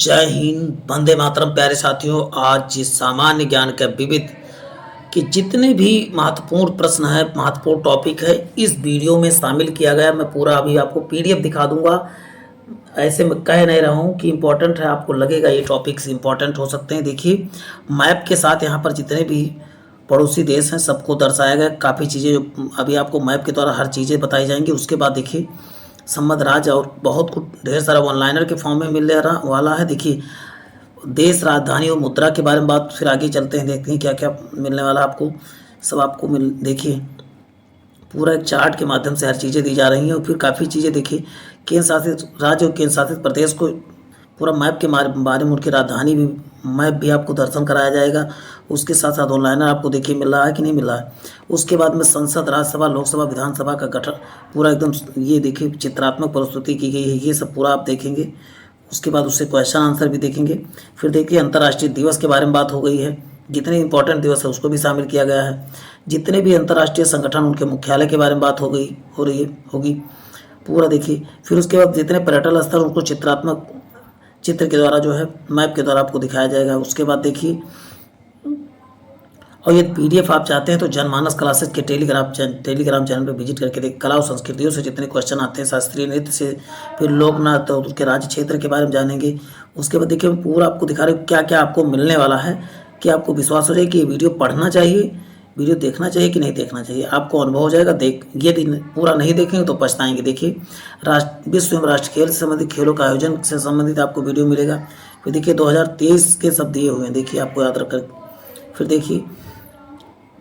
जय हिंद, वंदे मातरम। प्यारे साथियों, आज जिस सामान्य ज्ञान के विविध के जितने भी महत्वपूर्ण प्रश्न है, महत्वपूर्ण टॉपिक है, इस वीडियो में शामिल किया गया। मैं पूरा अभी आपको पीडीएफ दिखा दूंगा। ऐसे मैं कह नहीं रहा हूँ कि इम्पोर्टेंट है, आपको लगेगा ये टॉपिक्स इम्पोर्टेंट हो सकते हैं। देखिए, मैप के साथ यहाँ पर जितने भी पड़ोसी देश हैं सबको दर्शाया गया। काफ़ी चीज़ें जो अभी आपको मैप के द्वारा हर चीज़ें बताई जाएंगी। उसके बाद देखिए संबंध राज्य और बहुत कुछ ढेर सारा ऑनलाइनर के फॉर्म में मिलने वाला है। देखिए देश, राजधानी और मुद्रा के बारे में बात, फिर आगे चलते हैं, देखते हैं क्या क्या मिलने वाला आपको। सब आपको मिल देखिए पूरा एक चार्ट के माध्यम से हर चीज़ें दी जा रही हैं। और फिर काफ़ी चीज़ें देखिए, केंद्र शासित राज्य और केंद्र शासित प्रदेश को पूरा मैप के बारे में, उनकी राजधानी भी, मैप भी आपको दर्शन कराया जाएगा। उसके साथ साथ ऑनलाइनर आपको देखिए मिल रहा है कि नहीं मिल रहा है। उसके बाद में संसद, राज्यसभा, लोकसभा, विधानसभा का गठन पूरा एकदम ये देखिए चित्रात्मक प्रस्तुति की गई है। ये सब पूरा आप देखेंगे। उसके बाद उससे क्वेश्चन आंसर भी देखेंगे। फिर देखिए अंतर्राष्ट्रीय दिवस के बारे में बात हो गई है, जितने इंपॉर्टेंट दिवस है उसको भी शामिल किया गया है। जितने भी अंतर्राष्ट्रीय संगठन, उनके मुख्यालय के बारे में बात हो रही है होगी पूरा देखिए। फिर उसके बाद जितने पर्यटन स्थल, उनको चित्रात्मक चित्र के द्वारा जो है मैप के द्वारा आपको दिखाया जाएगा। उसके बाद देखिए, और ये पीडीएफ आप चाहते हैं तो जनमानस क्लासेस के टेलीग्राम चैनल पर विजिट करके देख। कला और संस्कृतियों से जितने क्वेश्चन आते हैं, शास्त्रीय नृत्य से, फिर लोक नाट्य और उसके राज्य क्षेत्र के बारे में जानेंगे। उसके बाद देखिए मैं पूरा आपको दिखा रहा हूँ क्या क्या आपको मिलने वाला है, कि आपको विश्वास हो जाए कि ये वीडियो पढ़ना चाहिए, वीडियो देखना चाहिए कि नहीं देखना चाहिए। आपको अनुभव हो जाएगा। यदि पूरा नहीं देखेंगे तो पछताएंगे। देखिए विश्व एवं राष्ट्रीय खेल से संबंधित, खेलों का आयोजन से संबंधित आपको वीडियो मिलेगा। फिर देखिए 2023 के सब दिए हुए हैं, देखिए आपको याद रखकर। फिर देखिए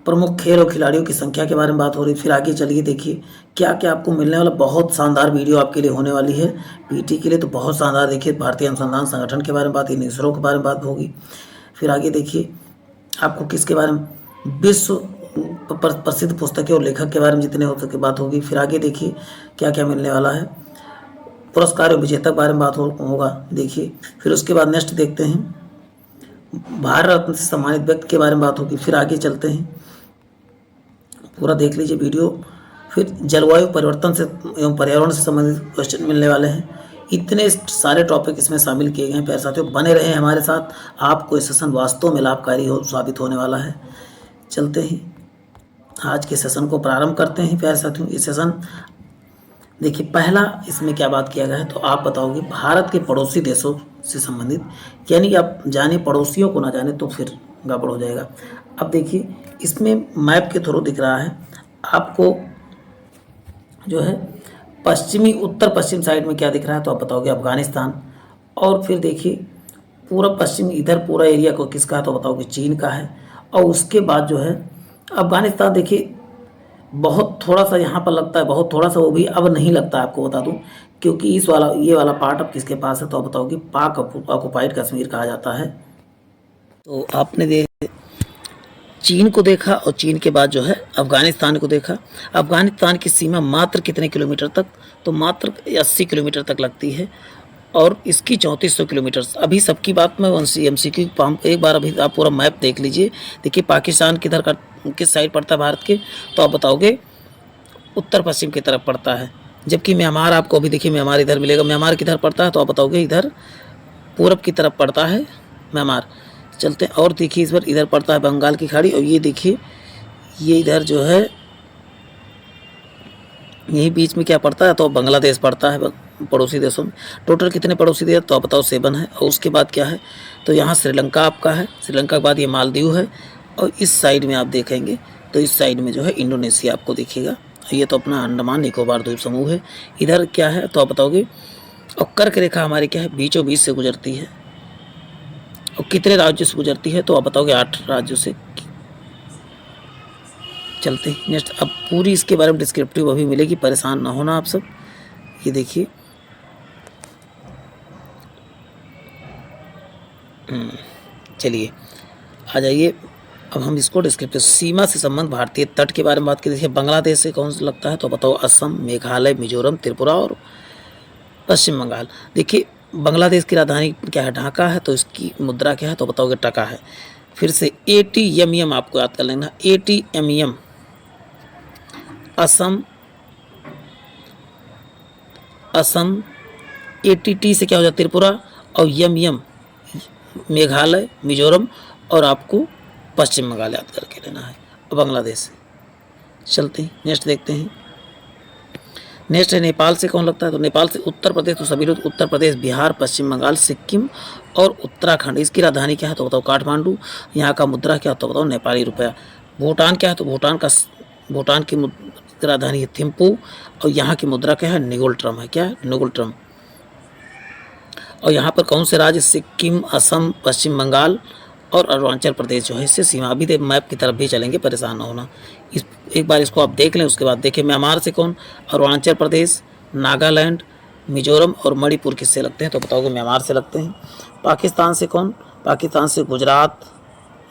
प्रमुख खेल और खिलाड़ियों की संख्या के बारे में बात हो रही। फिर आगे चलिए देखिए क्या क्या आपको मिलने वाला। बहुत शानदार वीडियो आपके लिए होने वाली है, पीटी के लिए तो बहुत शानदार। देखिए भारतीय अनुसंधान संगठन के बारे में बात, इसरो के बारे में बात होगी। फिर आगे देखिए आपको किसके बारे में, विश्व प्रसिद्ध पुस्तकें और लेखक के बारे में जितने हो सके बात होगी। फिर आगे देखिए क्या क्या मिलने वाला है, पुरस्कार और विजेता के बारे में बात होगा देखिए। फिर उसके बाद नेक्स्ट देखते हैं भारत रत्न से सम्मानित व्यक्ति के बारे में बात होगी। फिर आगे चलते हैं, पूरा देख लीजिए वीडियो। फिर जलवायु परिवर्तन से एवं पर्यावरण से संबंधित क्वेश्चन मिलने वाले हैं। इतने सारे टॉपिक इसमें शामिल किए गए हैं। प्यारे साथियों, बने रहे हमारे साथ, आपको ये सेशन वास्तव में लाभकारी साबित होने वाला है। चलते हैं आज के सेशन को प्रारंभ करते हैं। प्यारे साथियों, ये सेशन देखिए पहला इसमें क्या बात किया गया है, तो आप बताओगे भारत के पड़ोसी देशों से संबंधित, यानी आप जाने पड़ोसियों को ना जाने तो फिर गड़बड़ हो जाएगा। अब देखिए इसमें मैप के थ्रू दिख रहा है आपको जो है पश्चिमी, उत्तर पश्चिम साइड में क्या दिख रहा है, तो आप बताओगे अफगानिस्तान। और फिर देखिए पूरा पश्चिम इधर पूरा एरिया को किसका है, तो बताओगे चीन का है। और उसके बाद जो है अफगानिस्तान, देखिए बहुत थोड़ा सा यहाँ पर लगता है, बहुत थोड़ा सा, वो भी अब नहीं लगता, आपको बता दूं, क्योंकि ये वाला पार्ट अब किसके पास है, तो आप बताओगे पाक ऑक्युपाइड कश्मीर कहा जाता है। तो आपने चीन को देखा और चीन के बाद जो है अफगानिस्तान को देखा। अफगानिस्तान की सीमा मात्र कितने किलोमीटर तक, तो मात्र 80 किलोमीटर तक लगती है। और इसकी 3400 किलोमीटर। अभी सबकी बात में MCQ एक बार अभी आप पूरा मैप देख लीजिए। देखिए पाकिस्तान किधर का, किस साइड पड़ता है भारत के, तो आप बताओगे उत्तर पश्चिम की तरफ पड़ता है। जबकि म्यांमार, आपको अभी देखिए म्यांमार इधर मिलेगा। म्यांमार किधर पड़ता है, तो आप बताओगे इधर पूरब की तरफ पड़ता है म्यांमार। चलते हैं और देखिए इस बार इधर पड़ता है बंगाल की खाड़ी। और ये देखिए ये इधर जो है यही बीच में क्या पड़ता है, तो बांग्लादेश पड़ता है पड़ोसी देशों में। टोटल कितने पड़ोसी देश, तो आप बताओ 7 है। और उसके बाद क्या है, तो यहाँ श्रीलंका आपका है। श्रीलंका के बाद ये मालदीव है। और इस साइड में आप देखेंगे तो इस साइड में जो है इंडोनेशिया आपको दिखेगा। ये तो अपना अंडमान निकोबार द्वीप समूह है। इधर क्या है, तो आप बताओगे। और कर्क रेखा हमारी क्या है, बीचों बीच से गुजरती है। और कितने राज्यों से गुजरती है, तो आप बताओगे 8 राज्यों से। चलते हैं नेक्स्ट। अब पूरी इसके बारे में डिस्क्रिप्टिव अभी मिलेगी, परेशान ना होना आप सब। ये देखिए चलिए आ जाइए। अब हम इसको डिस्क्रिप्टिव, सीमा से संबंध भारतीय तट के बारे में बात की। देखिए बांग्लादेश से कौन सा लगता है, तो बताओ असम, मेघालय, मिजोरम, त्रिपुरा और पश्चिम बंगाल। देखिए बांग्लादेश की राजधानी क्या है, ढाका है। तो इसकी मुद्रा क्या है, तो बताओगे टका है। फिर से ATMM आपको याद कर लेना, ATMM। असम ATT से क्या हो जाता है, त्रिपुरा। और यम मेघालय, मिजोरम और आपको पश्चिम बंगाल याद करके लेना है, बांग्लादेश। चलते हैं नेक्स्ट देखते हैं। नेक्स्ट है नेपाल से कौन लगता है, तो नेपाल से उत्तर प्रदेश, तो सभी लोग उत्तर प्रदेश, बिहार, पश्चिम बंगाल, सिक्किम और उत्तराखंड। इसकी राजधानी क्या है तो बताओ काठमांडू। यहाँ का मुद्रा क्या होता है बताओ नेपाली रुपया। भूटान क्या है तो भूटान की राजधानी है थिम्पू और यहाँ की मुद्रा क्या है निगोल ट्रम है, क्या है निगोल ट्रम। और यहाँ पर कौन से राज्य, सिक्किम, असम, पश्चिम बंगाल और अरुणाचल प्रदेश जो है इससे सीमा। अभी मैप की तरफ भी चलेंगे, परेशान ना होना। इस एक बार इसको आप देख लें, उसके बाद देखिए म्यांमार से कौन, अरुणाचल प्रदेश, नागालैंड, मिजोरम और मणिपुर किससे लगते हैं तो बताओगे म्यांमार से लगते हैं। पाकिस्तान से कौन, पाकिस्तान से गुजरात,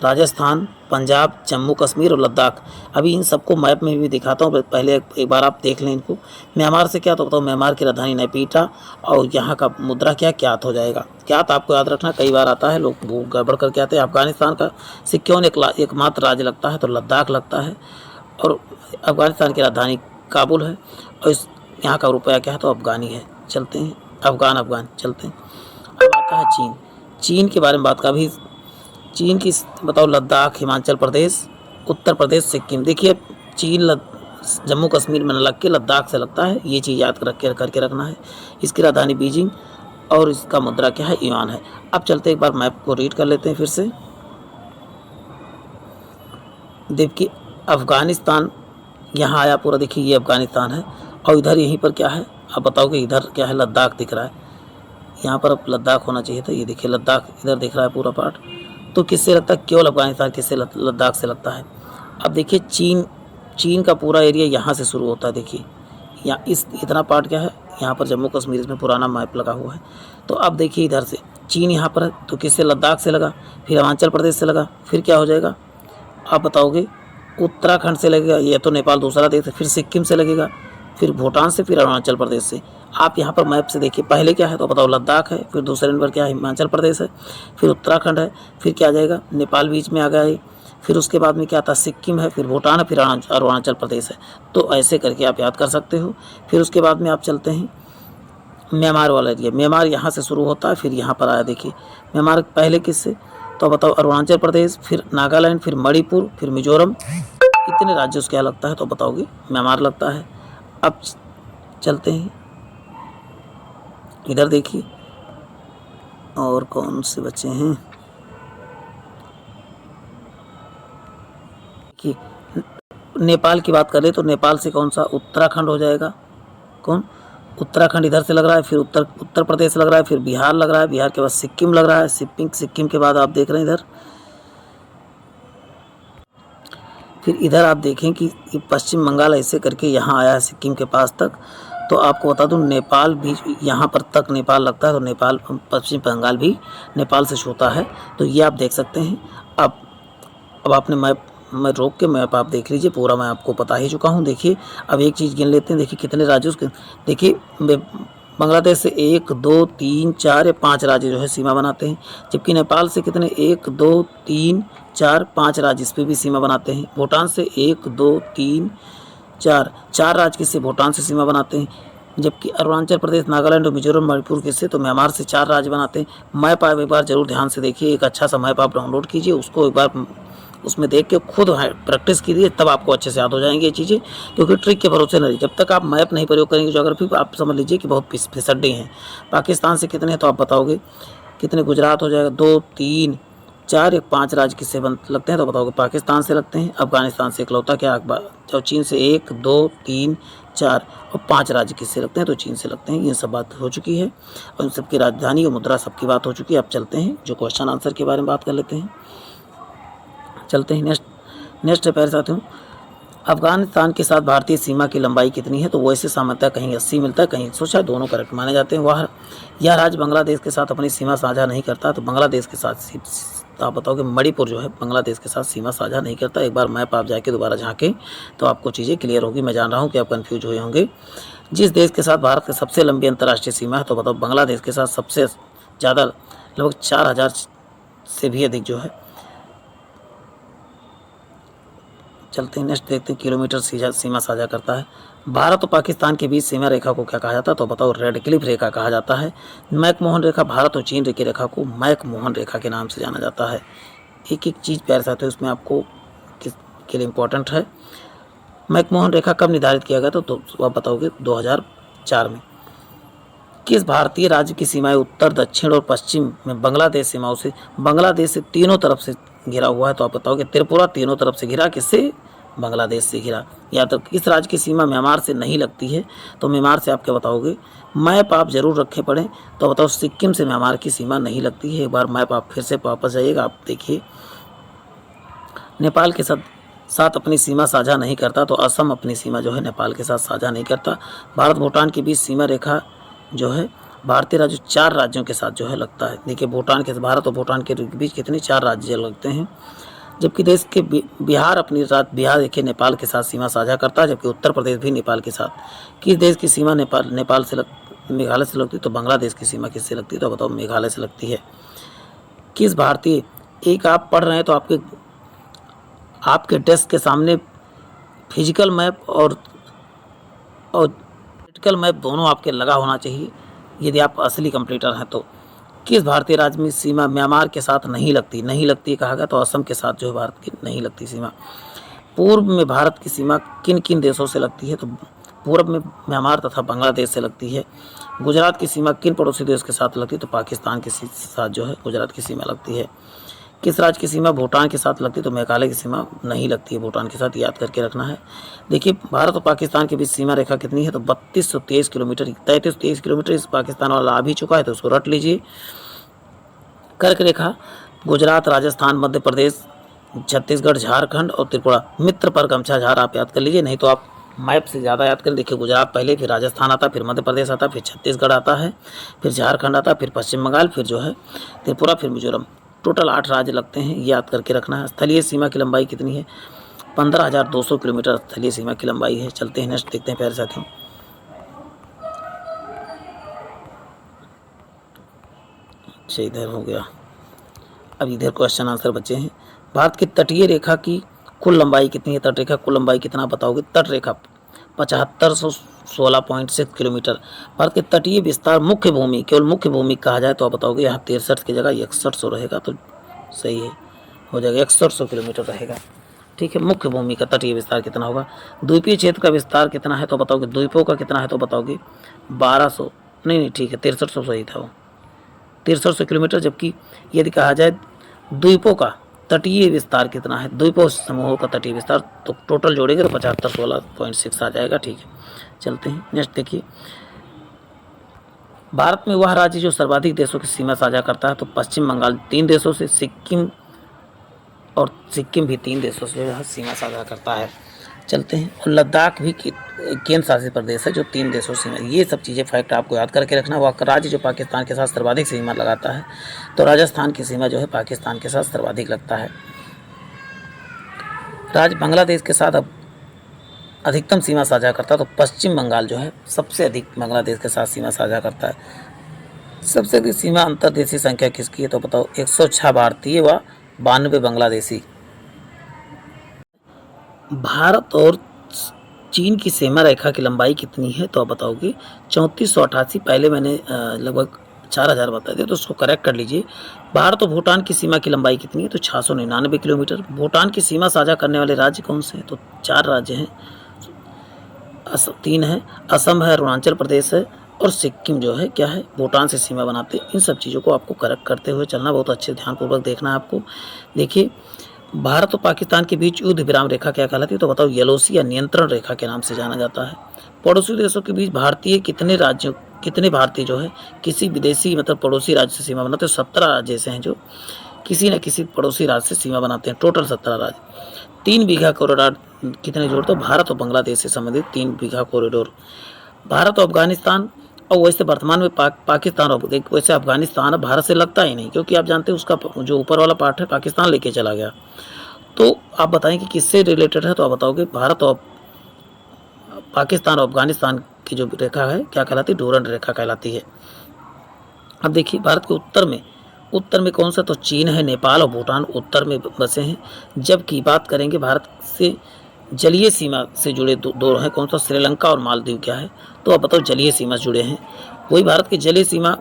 राजस्थान, पंजाब, जम्मू कश्मीर और लद्दाख। अभी इन सबको मैप में भी दिखाता हूँ, पहले एक बार आप देख लें इनको। म्यांमार से क्या तो बताओ म्यांमार की राजधानी नैपीटा और यहाँ का मुद्रा क्या क्यात हो जाएगा। क्यात आपको याद रखना, कई बार आता है, लोग गड़बड़ करके आते हैं। अफगानिस्तान का सिक्योन एकमात्र राज्य लगता है तो लद्दाख लगता है और अफगानिस्तान की राजधानी काबुल है और इस यहाँ का रुपया क्या है तो अफगानी है। चलते हैं अफगान चलते हैं। अब आता है चीन। चीन के बारे में बात का भी, चीन की बताओ लद्दाख, हिमाचल प्रदेश, उत्तर प्रदेश, सिक्किम। देखिए चीन जम्मू कश्मीर में न लग के लद्दाख से लगता है, ये चीज़ याद करके रखना है। इसकी राजधानी बीजिंग और इसका मुद्रा क्या है युआन है। अब चलते एक बार मैप को रीड कर लेते हैं फिर से। देखिए अफगानिस्तान यहाँ आया पूरा, देखिए ये अफगानिस्तान है और इधर यहीं पर क्या है आप बताओ कि इधर क्या है लद्दाख दिख रहा है, यहाँ पर अब लद्दाख होना चाहिए था। ये देखिए लद्दाख इधर दिख रहा है पूरा पार्ट, तो किससे लगता है केवल अफगानिस्तान किससे लद्दाख से लगता है। अब देखिए चीन का पूरा एरिया यहाँ से शुरू होता है। देखिए यहाँ इतना पार्ट क्या है, यहाँ पर जम्मू कश्मीर, इसमें पुराना मैप लगा हुआ है। तो अब देखिए इधर से चीन यहाँ पर है तो किससे लद्दाख से लगा, फिर हिमाचल प्रदेश से लगा, फिर क्या हो जाएगा आप बताओगे उत्तराखंड से लगेगा, ये तो नेपाल दूसरा देश है, फिर सिक्किम से लगेगा, फिर भूटान से, फिर अरुणाचल प्रदेश से। आप यहाँ पर मैप से देखिए पहले क्या है तो बताओ लद्दाख है, फिर दूसरे नंबर क्या है हिमाचल प्रदेश है, फिर उत्तराखंड है, फिर क्या आ जाएगा नेपाल बीच में आ गया है, फिर उसके बाद में क्या आता है सिक्किम है, फिर भूटान है, फिर अरुणाचल प्रदेश है। तो ऐसे करके आप याद कर सकते हो। फिर उसके बाद में आप चलते हैं म्यांमार वाला एरिया। म्यांमार यहाँ से शुरू होता है, फिर यहाँ पर आया देखिए म्यांमार पहले किससे तो बताओ अरुणाचल प्रदेश, फिर नागालैंड, फिर मणिपुर, फिर मिजोरम। इतने राज्य उसके यहाँ लगता है तो बताओगे म्यांमार लगता है। अब चलते हैं इधर देखिए और कौन से बच्चे हैं कि नेपाल की बात करें तो नेपाल से कौन सा उत्तराखंड हो जाएगा, कौन उत्तराखंड इधर से लग रहा है, फिर उत्तर प्रदेश लग रहा है, फिर बिहार लग रहा है, बिहार के बाद सिक्किम लग रहा है, सिक्किम के बाद आप देख रहे हैं इधर, फिर इधर आप देखें कि पश्चिम बंगाल ऐसे करके यहाँ आया है सिक्किम के पास तक। तो आपको बता दूं नेपाल भी यहाँ पर तक नेपाल लगता है, तो नेपाल पश्चिम बंगाल भी नेपाल से छूता है। तो ये आप देख सकते हैं। अब आपने मैप मैं रोक के मैप आप देख लीजिए, पूरा मैं आपको बता ही चुका हूँ। देखिए अब एक चीज़ गिन लेते हैं, देखिए कितने राज्य उसके, देखिए बांग्लादेश से 1 2 3 4 या 5 राज्य जो है सीमा बनाते हैं, जबकि नेपाल से कितने 1 2 3 4 5 राज्य इस पर भी सीमा बनाते हैं। भूटान से 1 2 3 4 राज्य किससे भूटान से सीमा बनाते हैं, जबकि अरुणाचल प्रदेश, नागालैंड और मिजोरम मणिपुर किससे तो म्यांमार से 4 राज्य बनाते हैं। मैप आप एक बार जरूर ध्यान से देखिए, एक अच्छा सा मैप आप डाउनलोड कीजिए, उसको एक बार उसमें देख के खुद प्रैक्टिस कीजिए, तब आपको अच्छे से याद हो जाएंगी ये चीज़ें। क्योंकि ट्रिक के भरोसे नहीं, जब तक आप मैप नहीं प्रयोग करेंगे ज्योग्राफी आप समझ लीजिए कि बहुत फिसड्डे हैं। पाकिस्तान से कितने हैं तो आप बताओगे कितने, गुजरात हो जाएगा 2 3 4 या 5 राज्य किससे लगते हैं तो बताओगे पाकिस्तान से लगते हैं। अफगानिस्तान से इकलौता क्या जब चीन से 1 2 3 4 और 5 राज्य किससे लगते हैं तो चीन से लगते हैं। ये सब बात हो चुकी है और इन सबकी राजधानी और मुद्रा सबकी बात हो चुकी है। अब चलते हैं जो क्वेश्चन आंसर के बारे में बात कर लेते हैं। चलते हैं नेक्स्ट पैर साथियों, अफगानिस्तान के साथ भारतीय सीमा की लंबाई कितनी है तो वैसे सामान्यतः कहीं 80 मिलता है, कहीं 100, दोनों करेक्ट माने जाते हैं। यह राज्य बांग्लादेश के साथ अपनी सीमा साझा नहीं करता, तो बांग्लादेश के साथ आप बताओगे मणिपुर जो है बांग्लादेश के साथ सीमा साझा नहीं करता। एक बार मैप आप जाके दोबारा झाँकें तो आपको चीज़ें क्लियर होगी। मैं जान रहा हूँ कि आप कन्फ्यूज हुए होंगे। जिस देश के साथ भारत की सबसे लंबी अंतर्राष्ट्रीय सीमा है तो बताओ बांग्लादेश के साथ सबसे ज़्यादा लगभग 4000 से भी अधिक जो है चलते हैं नेक्स्ट देखते हैं किलोमीटर सीमा साझा करता है। भारत और पाकिस्तान के बीच सीमा रेखा को क्या कहा जाता है, तो बताओ रेड क्लिफ रेखा कहा जाता है। मैकमोहन रेखा, भारत और चीन की रेखा को मैकमोहन रेखा के नाम से जाना जाता है। एक एक चीज़ प्यारे साथ है उसमें आपको किस के लिए इम्पोर्टेंट है। मैकमोहन रेखा कब निर्धारित किया गया, तो आप बताओगे 2004 में। किस भारतीय राज्य की सीमाएं उत्तर, दक्षिण और पश्चिम में बांग्लादेश सीमाओं से, बांग्लादेश से तीनों तरफ से घिरा हुआ है, तो आप बताओगे त्रिपुरा तीनों तरफ से घिरा, किससे, बांग्लादेश से घिरा। या तो किस राज्य की सीमा म्यांमार से नहीं लगती है, तो म्यांमार से आप क्या बताओगे, मैप आप जरूर रखे पड़े, तो बताओ सिक्किम से म्यांमार की सीमा नहीं लगती है। एक बार मैप आप फिर से वापस जाइएगा, आप देखिए। नेपाल के साथ अपनी सीमा साझा नहीं करता, तो असम अपनी सीमा जो है नेपाल के साथ साझा नहीं करता। भारत भूटान के बीच सीमा रेखा जो है भारतीय राज्य 4 राज्यों के साथ जो है लगता है। देखिए भूटान के, भारत और भूटान के बीच कितने 4 राज्य लगते हैं। जबकि देश के बिहार बिहार देखिए नेपाल के साथ सीमा साझा करता है, जबकि उत्तर प्रदेश भी नेपाल के साथ। किस देश की सीमा नेपाल से मेघालय से लगती है, तो बांग्लादेश की सीमा किससे लगती है, तो बताओ मेघालय से लगती है। किस भारतीय, एक आप पढ़ रहे हैं तो आपके डेस्क के सामने फिजिकल मैप और प्रैक्टिकल मैप दोनों आपके लगा होना चाहिए, यदि आप असली कंप्लीटर हैं तो। किस भारतीय राज्य में सीमा म्यांमार के साथ नहीं लगती कहा गया, तो असम के साथ जो है भारत की नहीं लगती सीमा। पूर्व में भारत की सीमा किन किन देशों से लगती है, तो पूर्व में म्यांमार तथा बांग्लादेश से लगती है। गुजरात की सीमा किन पड़ोसी देश के साथ लगती है, तो पाकिस्तान के साथ जो है गुजरात की सीमा लगती है। किस राज्य की सीमा भूटान के साथ लगती है, तो मेघालय की सीमा नहीं लगती है भूटान के साथ, याद करके रखना है। देखिए भारत और पाकिस्तान के बीच सीमा रेखा कितनी है, तो 3223 किलोमीटर, 3323 किलोमीटर। इस पाकिस्तान वाला आ भी चुका है, तो उसको रट लीजिए। कर्क रेखा गुजरात, राजस्थान, मध्य प्रदेश, छत्तीसगढ़, झारखंड और त्रिपुरा। मित्र पर गमछा झार आप याद कर लीजिए, नहीं तो आप मैप से ज़्यादा याद करें। देखिए गुजरात पहले, फिर राजस्थान आता, फिर मध्य प्रदेश आता, फिर छत्तीसगढ़ आता है, फिर झारखंड आता, फिर पश्चिम बंगाल, फिर जो है त्रिपुरा, फिर मिजोरम। टोटल 8 राज्य लगते हैं, ये याद करके रखना है। स्थलीय सीमा की लंबाई कितनी है, 15,200 किलोमीटर स्थलीय सीमा की लंबाई है। चलते हैं नेक्स्ट देखते हैं प्यारे साथियों। अच्छा इधर हो गया, अब इधर क्वेश्चन आंसर बचे हैं। भारत की तटीय रेखा की कुल लंबाई कितनी है, तट रेखा कुल लंबाई कितना बताओगे, तट रेखा 7516.6 किलोमीटर। भारत के तटीय विस्तार मुख्य भूमि, केवल मुख्य भूमि कहा जाए तो आप बताओगे यहाँ 63 की जगह 6100 रहेगा, तो सही है, हो जाएगा 6100 किलोमीटर रहेगा। ठीक है, मुख्य भूमि का तटीय विस्तार कितना होगा। द्वीपीय क्षेत्र का विस्तार कितना है, तो बताओगे द्वीपों का कितना है, तो बताओगे 1200, नहीं ठीक है 6300 सही था वो, 6300 किलोमीटर। जबकि यदि कहा जाए द्वीपों का तटीय विस्तार कितना है, द्वीपों समूहों का तटीय विस्तार, तो टोटल जोड़ेंगे तो 7516.6 आ जाएगा। ठीक है, चलते हैं नेक्स्ट देखिए। भारत में वह राज्य जो सर्वाधिक देशों की सीमा साझा करता है, तो पश्चिम बंगाल 3 देशों से, सिक्किम भी 3 देशों से सीमा साझा करता है। चलते हैं, और लद्दाख भी केंद्र शासित प्रदेश है जो 3 देशों से। ये सब चीज़ें फैक्ट आपको याद करके रखना। वह राज्य जो पाकिस्तान के साथ सर्वाधिक सीमा लगाता है, तो राजस्थान की सीमा जो है पाकिस्तान के साथ सर्वाधिक लगता है। राज्य बांग्लादेश के साथ अब अधिकतम सीमा साझा करता है, तो पश्चिम बंगाल जो है सबसे अधिक बांग्लादेश के साथ सीमा साझा करता है। सबसे अधिक सीमा अंतर्देशीय संख्या किसकी है, तो बताओ 106 भारतीय व 92 बांग्लादेशी। भारत और चीन की सीमा रेखा की लंबाई कितनी है, तो आप बताओगे 3488। पहले मैंने लगभग 4000 बता दिया, तो उसको करेक्ट कर लीजिए। भारत और भूटान की सीमा की लंबाई कितनी है, तो 699 किलोमीटर। भूटान की सीमा साझा करने वाले राज्य कौन से हैं, तो 4 राज्य हैं, 3 हैं, असम है, अरुणाचल प्रदेश है और सिक्किम जो है क्या है, भूटान से सीमा बनाते हैं। इन सब चीज़ों को आपको करेक्ट करते हुए चलना, बहुत अच्छे ध्यानपूर्वक देखना है आपको। देखिए भारत और पाकिस्तान के बीच युद्ध विराम रेखा क्या कहलाती है, तो बताओ येलोसी या नियंत्रण रेखा के नाम से जाना जाता है। पड़ोसी देशों के बीच कितने भारतीय जो है किसी विदेशी मतलब पड़ोसी राज्य से सीमा बनाते हैं, 17 राज्य ऐसे हैं जो किसी न किसी पड़ोसी राज्य से सीमा बनाते हैं, टोटल 17 राज्य। 3 बीघा कॉरिडोर कितने जोड़ते हो, भारत और बांग्लादेश से संबंधित 3 बीघा कॉरिडोर। भारत और अफगानिस्तान, और वैसे वर्तमान में पाकिस्तान, और वैसे अफगानिस्तान अब भारत से लगता ही नहीं, क्योंकि आप जानते हैं उसका जो ऊपर वाला पार्ट है पाकिस्तान लेके चला गया। तो आप बताएं कि किससे रिलेटेड है, तो आप बताओगे भारत और पाकिस्तान और अफगानिस्तान की जो रेखा है क्या कहलाती है, डोरंड रेखा कहलाती है। अब देखिए भारत के उत्तर में कौन सा, तो चीन है, नेपाल और भूटान उत्तर में बसे हैं। जबकि बात करेंगे भारत से जलीय सीमा से जुड़े दो हैं, कौन सा, श्रीलंका और मालदीव क्या है, तो आप बताओ जलीय सीमा से जुड़े हैं। वही भारत की जलीय सीमा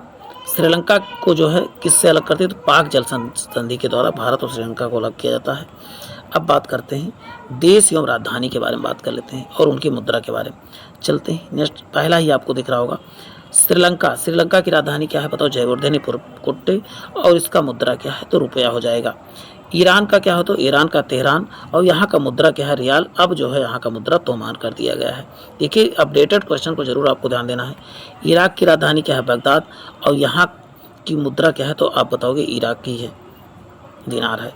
श्रीलंका को जो है किससे अलग करती है, तो पाक जल संधि के द्वारा भारत और श्रीलंका को अलग किया जाता है। अब बात करते हैं देश एवं राजधानी के बारे में, बात कर लेते हैं और उनकी मुद्रा के बारे में। चलते हैं नेक्स्ट, पहला ही आपको दिख रहा होगा श्रीलंका। श्रीलंका की राजधानी क्या है बताओ, जयवर्धनी कोट्टे, और इसका मुद्रा क्या है, तो रुपया हो जाएगा। ईरान का क्या हो, तो ईरान का तेहरान, और यहाँ का मुद्रा क्या है, रियाल। अब जो है यहाँ का मुद्रा तोमान कर दिया गया है। देखिए अपडेटेड क्वेश्चन को जरूर आपको ध्यान देना है। इराक की राजधानी क्या है, बगदाद, और यहाँ की मुद्रा क्या है, तो आप बताओगे इराक की है, दिनार है।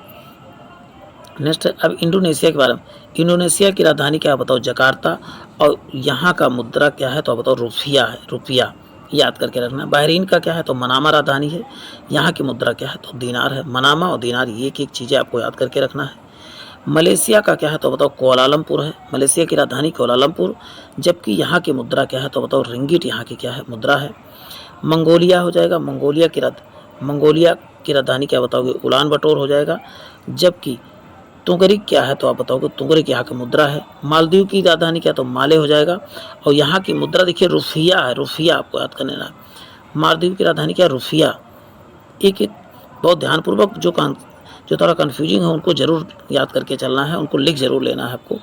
नेक्स्ट, अब इंडोनेशिया के बारे में। इंडोनेशिया की राजधानी क्या है बताओ, जकार्ता, और यहाँ का मुद्रा क्या है, तो आप बताओ रुपया है, रुपया याद करके रखना। बहरीन का क्या है, तो मनामा राजधानी है, यहाँ की मुद्रा क्या है, तो दिनार है। मनामा और दिनार ये एक चीज़ें आपको याद करके रखना है। मलेशिया का क्या है, तो बताओ कोलालमपुर है, मलेशिया की राजधानी कोलालमपुर, जबकि यहाँ की मुद्रा क्या है, तो बताओ रिंगिट यहाँ की क्या है, मुद्रा है। मंगोलिया हो जाएगा, मंगोलिया की राजधानी क्या बताओगे, उलान बटोर हो जाएगा, जबकि तुंगरिक क्या है, तो आप बताओगे तुंगरिक यहाँ की मुद्रा है। मालदीव की राजधानी क्या, तो माले हो जाएगा, और यहाँ की मुद्रा देखिए रुफिया है, रुफिया आपको याद करना है। मालदीव की राजधानी क्या, रुफिया। एक बहुत ध्यानपूर्वक जो थोड़ा कन्फ्यूजिंग है उनको जरूर याद करके चलना है, उनको लिख जरूर लेना है आपको।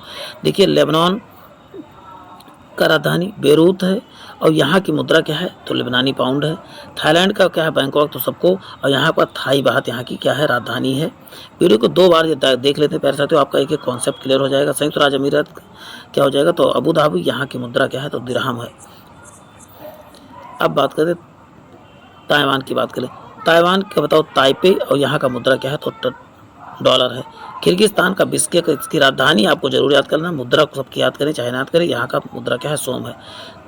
देखिए लेबनान का राजधानी बेरूत है, और यहाँ की मुद्रा क्या है, तो लेबनानी पाउंड है। थाईलैंड का क्या है, बैंकॉक, तो सबको, और यहाँ पर थाई बात यहाँ की क्या है, राजधानी है। वीडियो को 2 बार देख लेते हैं प्यारे साथियों, आपका एक कॉन्सेप्ट क्लियर हो जाएगा। संयुक्त राज्य अमीरात क्या हो जाएगा, तो अबू धाबी, यहाँ की मुद्रा क्या है, तो दिरहम है। अब बात करें ताइवान की, बात करें ताइवान का बताओ ताइपे, और यहाँ का मुद्रा क्या है, तो डॉलर है। किर्गिस्तान का बिस्केक, इसकी राजधानी आपको जरूर याद करना, मुद्रा को सबकी याद करें चाहे ना याद करें, यहाँ का मुद्रा क्या है, सोम है।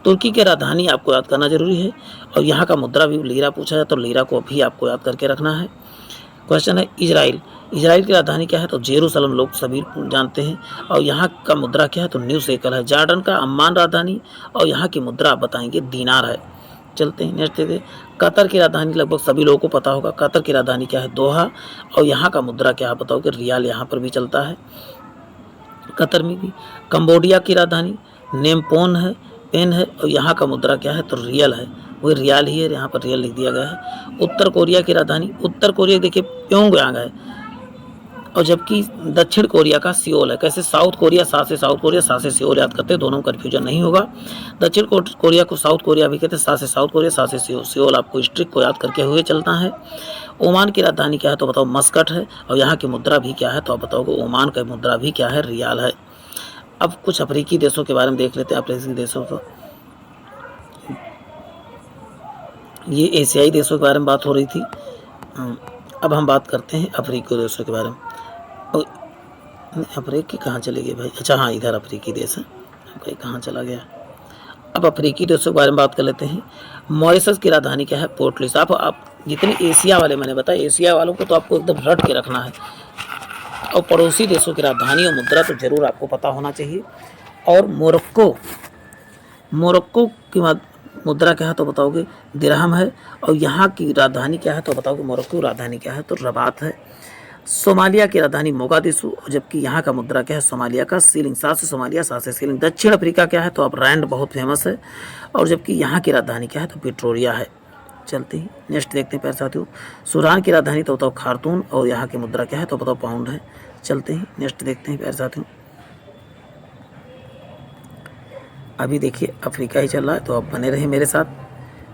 तुर्की की राजधानी आपको याद करना जरूरी है, और यहाँ का मुद्रा भी लीरा पूछा जाए तो लीरा को भी आपको याद करके रखना है। क्वेश्चन है इजराइल की राजधानी क्या है, तो जेरूसलम लोग सभी जानते हैं, और यहाँ का मुद्रा क्या है, तो न्यू सेकल है। जॉर्डन का अम्मान राजधानी, और यहाँ की मुद्रा आप बताएंगे दिनार है। चलते हैं नेक्स्ट देखते हैं। कतर की राजधानी लगभग सभी लोगों को पता होगा, कतर की राजधानी क्या है, दोहा, और यहाँ का मुद्रा क्या आप बताओगे, रियाल यहाँ पर भी चलता है कतर में भी। कंबोडिया की राजधानी नेमपोन है, पेन है, और यहाँ का मुद्रा क्या है, तो रियल है, वही रियाल ही है, यहाँ पर रियल लिख दिया गया है। उत्तर कोरिया की राजधानी, उत्तर कोरिया देखिए प्योंगयांग है, और जबकि दक्षिण कोरिया का सियोल है। कैसे, साउथ कोरिया सा से साउथ कोरिया, सा से सियोल याद करते हैं, दोनों कन्फ्यूजन नहीं होगा। दक्षिण कोरिया को साउथ कोरिया भी कहते हैं, सा से साउथ कोरिया, सा से सियोल। सियोल आपको स्ट्रिक को याद करके हुए चलता है। ओमान की राजधानी क्या है, तो बताओ मस्कट है, और यहाँ की मुद्रा भी क्या है, तो आप बताओगे ओमान का मुद्रा भी क्या है, रियाल है। अब कुछ अफ्रीकी देशों के बारे में देख लेते हैं। अफ्रीकी देशों को, ये एशियाई देशों के बारे में बात हो रही थी, अब हम बात करते हैं अफ्रीकी देशों के बारे में। अफ्रीकी कहाँ चले गए भाई, अच्छा हाँ इधर अफ्रीकी देश है, भाई कहाँ चला गया। अब अफ्रीकी देशों के बारे में बात कर लेते हैं। मॉरिशस की राजधानी क्या है, पोर्ट लुइस। आप जितने एशिया वाले मैंने बताया, एशिया वालों को तो आपको एकदम रट के रखना है, और पड़ोसी देशों की राजधानी और मुद्रा तो जरूर आपको पता होना चाहिए। और मोरक्को की मुद्रा क्या है, तो बताओगे दिरहम है, और यहाँ की राजधानी क्या है, तो बताओगे मोरक्को की राजधानी क्या है, तो रबात है। सोमालिया की राजधानी मोगादिशु, जबकि यहाँ का मुद्रा क्या है, सोमालिया का सीलिंग, सात से सोमालिया, सात से सीलिंग। दक्षिण अफ्रीका क्या है, तो अब रैंड बहुत फेमस है, और जबकि यहाँ की राजधानी क्या है, तो पिट्रोरिया है। चलते ही नेक्स्ट देखते हैं प्यारे साथियों। सूडान की राजधानी तो बताओ खार्तूम, और यहाँ की मुद्रा क्या है, तो बताओ पाउंड है। चलते ही नेक्स्ट देखते हैं प्यारे साथियों। अभी देखिए अफ्रीका ही चल रहा है, तो आप बने रहे मेरे साथ।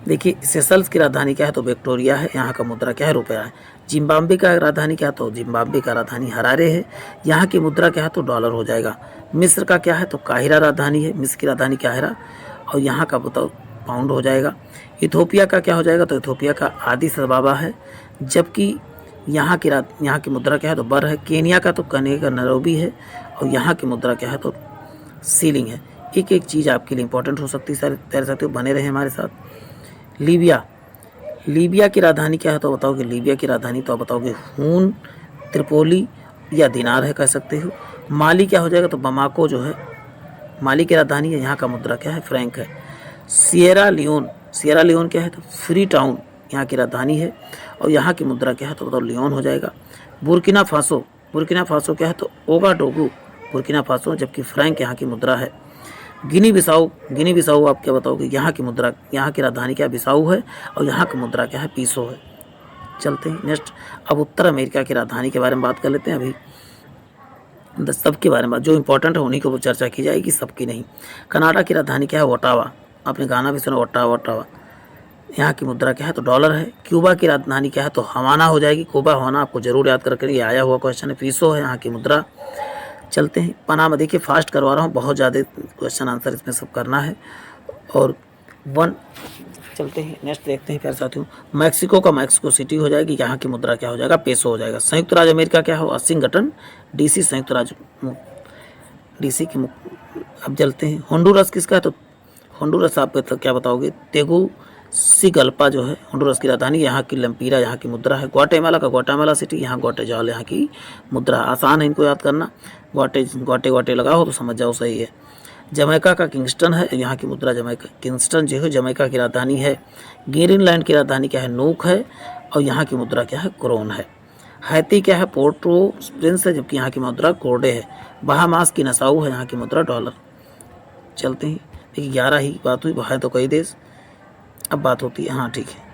देखिए सेशल्स की राजधानी क्या है, तो विक्टोरिया है, यहाँ का मुद्रा क्या है, रुपया है। जिम्बाब्वे का राजधानी क्या है, तो जिम्बाब्वे का राजधानी हरारे है, यहाँ की मुद्रा क्या है, तो डॉलर हो जाएगा। मिस्र का क्या है, तो काहिरा राजधानी है, मिस्र की राजधानी काहिरा, और यहाँ का बताओ पाउंड हो जाएगा। इथोपिया का क्या हो जाएगा, तो इथोपिया का आदिस अबाबा है, जबकि यहाँ की मुद्रा क्या है, तो बर है। केनिया का तो कने का नैरोबी है, और यहाँ की मुद्रा क्या है, तो सीलिंग है। एक एक चीज़ आपके लिए इंपॉर्टेंट हो सकती है सारे प्यारे साथियों, बने रहे हमारे साथ। लीबिया की राजधानी क्या है, तो बताओगे लीबिया की राजधानी तो आप बताओगे हून, त्रिपोली या दिनार है कह सकते हो। माली क्या हो जाएगा, तो बमाको जो है माली की राजधानी है, यहाँ का मुद्रा क्या है, फ्रैंक है। सिएरा लियोन क्या है, तो फ्री टाउन यहाँ की राजधानी है, और यहाँ की मुद्रा क्या है, तो बताओ लियोन हो जाएगा। बुर्किना फासो क्या है, तो ओगाडोगू बुर्किना फासो, जबकि फ्रैंक यहाँ की मुद्रा है। गिनी बिसाऊ आप क्या बताओगे? यहाँ की मुद्रा, यहाँ की राजधानी क्या है? बिसाऊ है, और यहाँ की मुद्रा क्या है? पीसो है। चलते हैं नेक्स्ट। अब उत्तर अमेरिका की राजधानी के बारे में बात कर लेते हैं। अभी सबके बारे में जो इंपॉर्टेंट है उन्हीं को चर्चा की जाएगी, सबकी नहीं। कनाडा की राजधानी क्या है? ओटावा। आपने गाना भी सुना, ओटावा। यहाँ की मुद्रा क्या है? तो डॉलर है। क्यूबा की राजधानी क्या है? तो हवाना हो जाएगी। क्यूबा हवाना आपको जरूर याद करके, ये आया हुआ क्वेश्चन है। पीसो है यहाँ की मुद्रा। चलते हैं पनामा। देखिए फास्ट करवा रहा हूँ, बहुत ज़्यादा क्वेश्चन आंसर इसमें सब करना है। और वन चलते हैं नेक्स्ट देखते हैं प्यारे साथियों। मैक्सिको का मैक्सिको सिटी हो जाएगी, यहाँ की मुद्रा क्या हो जाएगा? पेसो हो जाएगा। संयुक्त राज्य अमेरिका क्या हो? वाशिंगटन डीसी संयुक्त राज्य डीसी की। अब चलते हैं होंडुरस किसका है? तो होंडुरस आप क्या बताओगे? तेगुसिगल्पा जो है होंडुरस की राजधानी, यहाँ की लंपीरा यहाँ की मुद्रा है। ग्वाटेमाला का ग्वाटेमाला सिटी, यहाँ ग्वाटेजाल यहाँ की मुद्रा। आसान है इनको याद करना, ग्वाटे लगाओ तो समझ जाओ, सही है। जमैका का किंगस्टन है, यहाँ की मुद्रा जमैका किंगस्टन जो है जमैका की राजधानी है। ग्रीनलैंड की राजधानी क्या है? नूक है, और यहाँ की मुद्रा क्या है? क्रोन है। हैती क्या है? पोर्टो प्रिंस है, जबकि यहाँ की मुद्रा कोर्डे है। बहामास की नसाऊ है, यहाँ की मुद्रा डॉलर। चलते हैं, देखिए 11 ही बात हुई, है तो कई देश, अब बात होती है, हाँ ठीक है।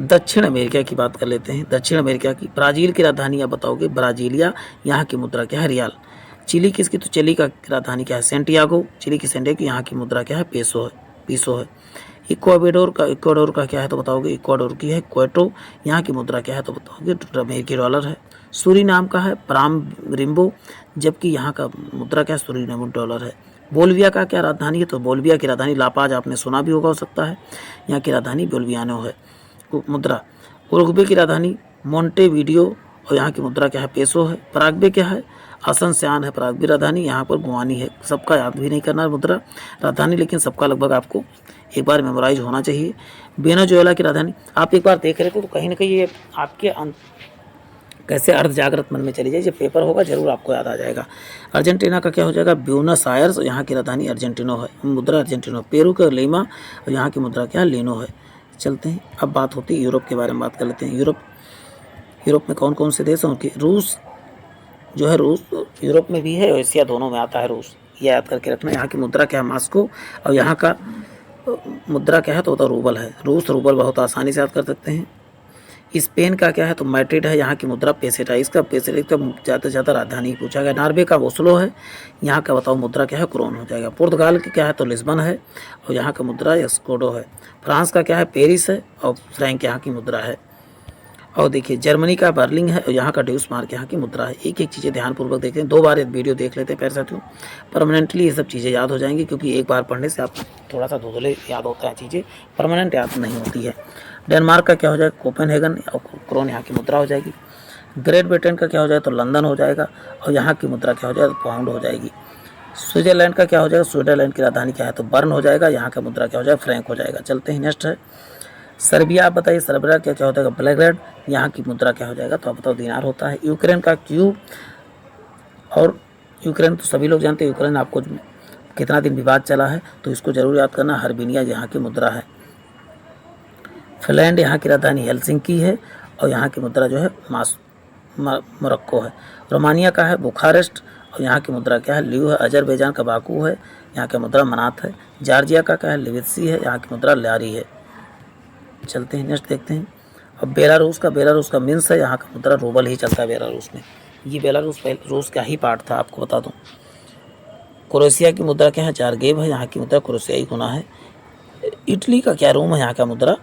दक्षिण अमेरिका की बात कर लेते हैं। दक्षिण अमेरिका की ब्राज़ील की राजधानी आप बताओगे? ब्राज़ीलिया, यहाँ की मुद्रा क्या है? रियाल। चिली किसकी? तो चिली का राजधानी क्या है? सेंटियागो, चिली की सेंटियागो, यहाँ की मुद्रा क्या है? पीसो है। इक्वाडोर का क्या है तो बताओगे? इक्वाडोर की है क्वेटो, यहाँ की मुद्रा क्या है तो बताओगे? अमेरिकी डॉलर है। सूरीनाम का है प्राम रिम्बो, जबकि यहाँ का मुद्रा क्या है? सूरीनाम डॉलर है। बोल्विया का क्या राजधानी है? तो बोल्विया की राजधानी लापाज, आपने सुना भी होगा हो सकता है, यहाँ की राजधानी बोल्वियानो है। मुद्रा उरुग्वे की राजधानी मोंटेवीडियो, और यहाँ की मुद्रा क्या है? पेसो है। पराग्वे क्या है? असनसियान है पराग्वे राजधानी, यहाँ पर गुआनी है। सबका याद भी नहीं करना मुद्रा राजधानी, लेकिन सबका लगभग आपको एक बार मेमोराइज होना चाहिए। वेनेजुएला की राजधानी आप एक बार देख रहे थे तो कहीं ना कहीं ये आपके कैसे अर्ध जागृत मन में चली जाए, जब पेपर होगा जरूर आपको याद आ जाएगा। अर्जेंटीना का क्या हो जाएगा? ब्यूनस आयर्स, यहाँ की राजधानी अर्जेंटिनो है, मुद्रा अर्जेंटिनो। पेरू का लीमा, और यहाँ की मुद्रा क्या है? लीनो है। चलते हैं, अब बात होती है यूरोप के बारे में बात कर लेते हैं। यूरोप में कौन कौन से देश हैं उनके? रूस जो है, रूस यूरोप में भी है, एशिया दोनों में आता है रूस, ये याद करके रखना। यहाँ की मुद्रा क्या है? मॉस्को, और यहाँ का मुद्रा क्या है तो रूबल है। रूस रूबल बहुत आसानी से याद कर सकते हैं। स्पेन का क्या है तो मैड्रिड है, यहाँ की मुद्रा पेसेटा। इसका पेसेटा ज़्यादा से ज़्यादा राजधानी पूछा गया। नॉर्वे का ओस्लो है, यहाँ का बताओ मुद्रा क्या है? क्रोन हो जाएगा। पुर्तगाल की क्या है तो लिस्बन है, और यहाँ का मुद्रा एस्कोडो है। फ्रांस का क्या है? पेरिस है, और फ्रैंक यहाँ की मुद्रा है। और देखिए जर्मनी का बर्लिन है, और यहाँ का ड्यूस मार्क यहाँ की मुद्रा है। एक एक चीज़ें ध्यानपूर्वक देखते हैं, 2 बार एक वीडियो देख लेते हैं प्यारे साथियों, परमानेंटली ये सब चीज़ें याद हो जाएंगी, क्योंकि एक बार पढ़ने से आप थोड़ा सा धुंधले याद होता है, चीज़ें परमानेंट याद नहीं होती है। डेनमार्क का क्या हो जाएगा? कोपेनहेगन, और क्रोन यहाँ की मुद्रा हो जाएगी। ग्रेट ब्रिटेन का क्या हो जाएगा? तो लंदन हो जाएगा, और यहाँ की मुद्रा क्या हो जाएगा? तो पाउंड हो जाएगी। स्विट्जरलैंड का क्या हो जाएगा? स्विट्जरलैंड की राजधानी क्या है? तो बर्न हो जाएगा, यहाँ का मुद्रा क्या हो जाएगा? फ्रैंक हो जाएगा। चलते हैं नेक्स्ट है सर्बिया। आप बताइए सर्बिया क्या क्या होता है? बेलग्रेड, यहाँ की मुद्रा क्या हो जाएगा? तो आप बताओ दिनार होता है। यूक्रेन का क्यू, और यूक्रेन तो सभी लोग जानते हैं, यूक्रेन आपको कितना दिन विवाद चला है तो इसको जरूर याद करना। हर्बिनिया यहाँ की मुद्रा है। फिनलैंड यहाँ की राजधानी हेलसिंकी है, और यहाँ की मुद्रा जो है मोरक्को है। रोमानिया का है बुखारेस्ट, और यहाँ की मुद्रा क्या है? ल्यू है। अजरबैजान का बाकू है, यहाँ की मुद्रा मनात है। जॉर्जिया का क्या है? लिवित्सी है, यहाँ की मुद्रा ल्यारी है। चलते हैं नेक्स्ट देखते हैं। अब बेलारूस का मिन्स है, यहाँ का मुद्रा रूबल ही चलता है बेलारूस में। ये बेलारूस रूस का ही पार्ट था, आपको बता दूं। क्रोएशिया की मुद्रा क्या है? जारगेब है, यहाँ की मुद्रा क्रोएशियाई होना है। इटली का क्या रूम है? यहाँ का मुद्रा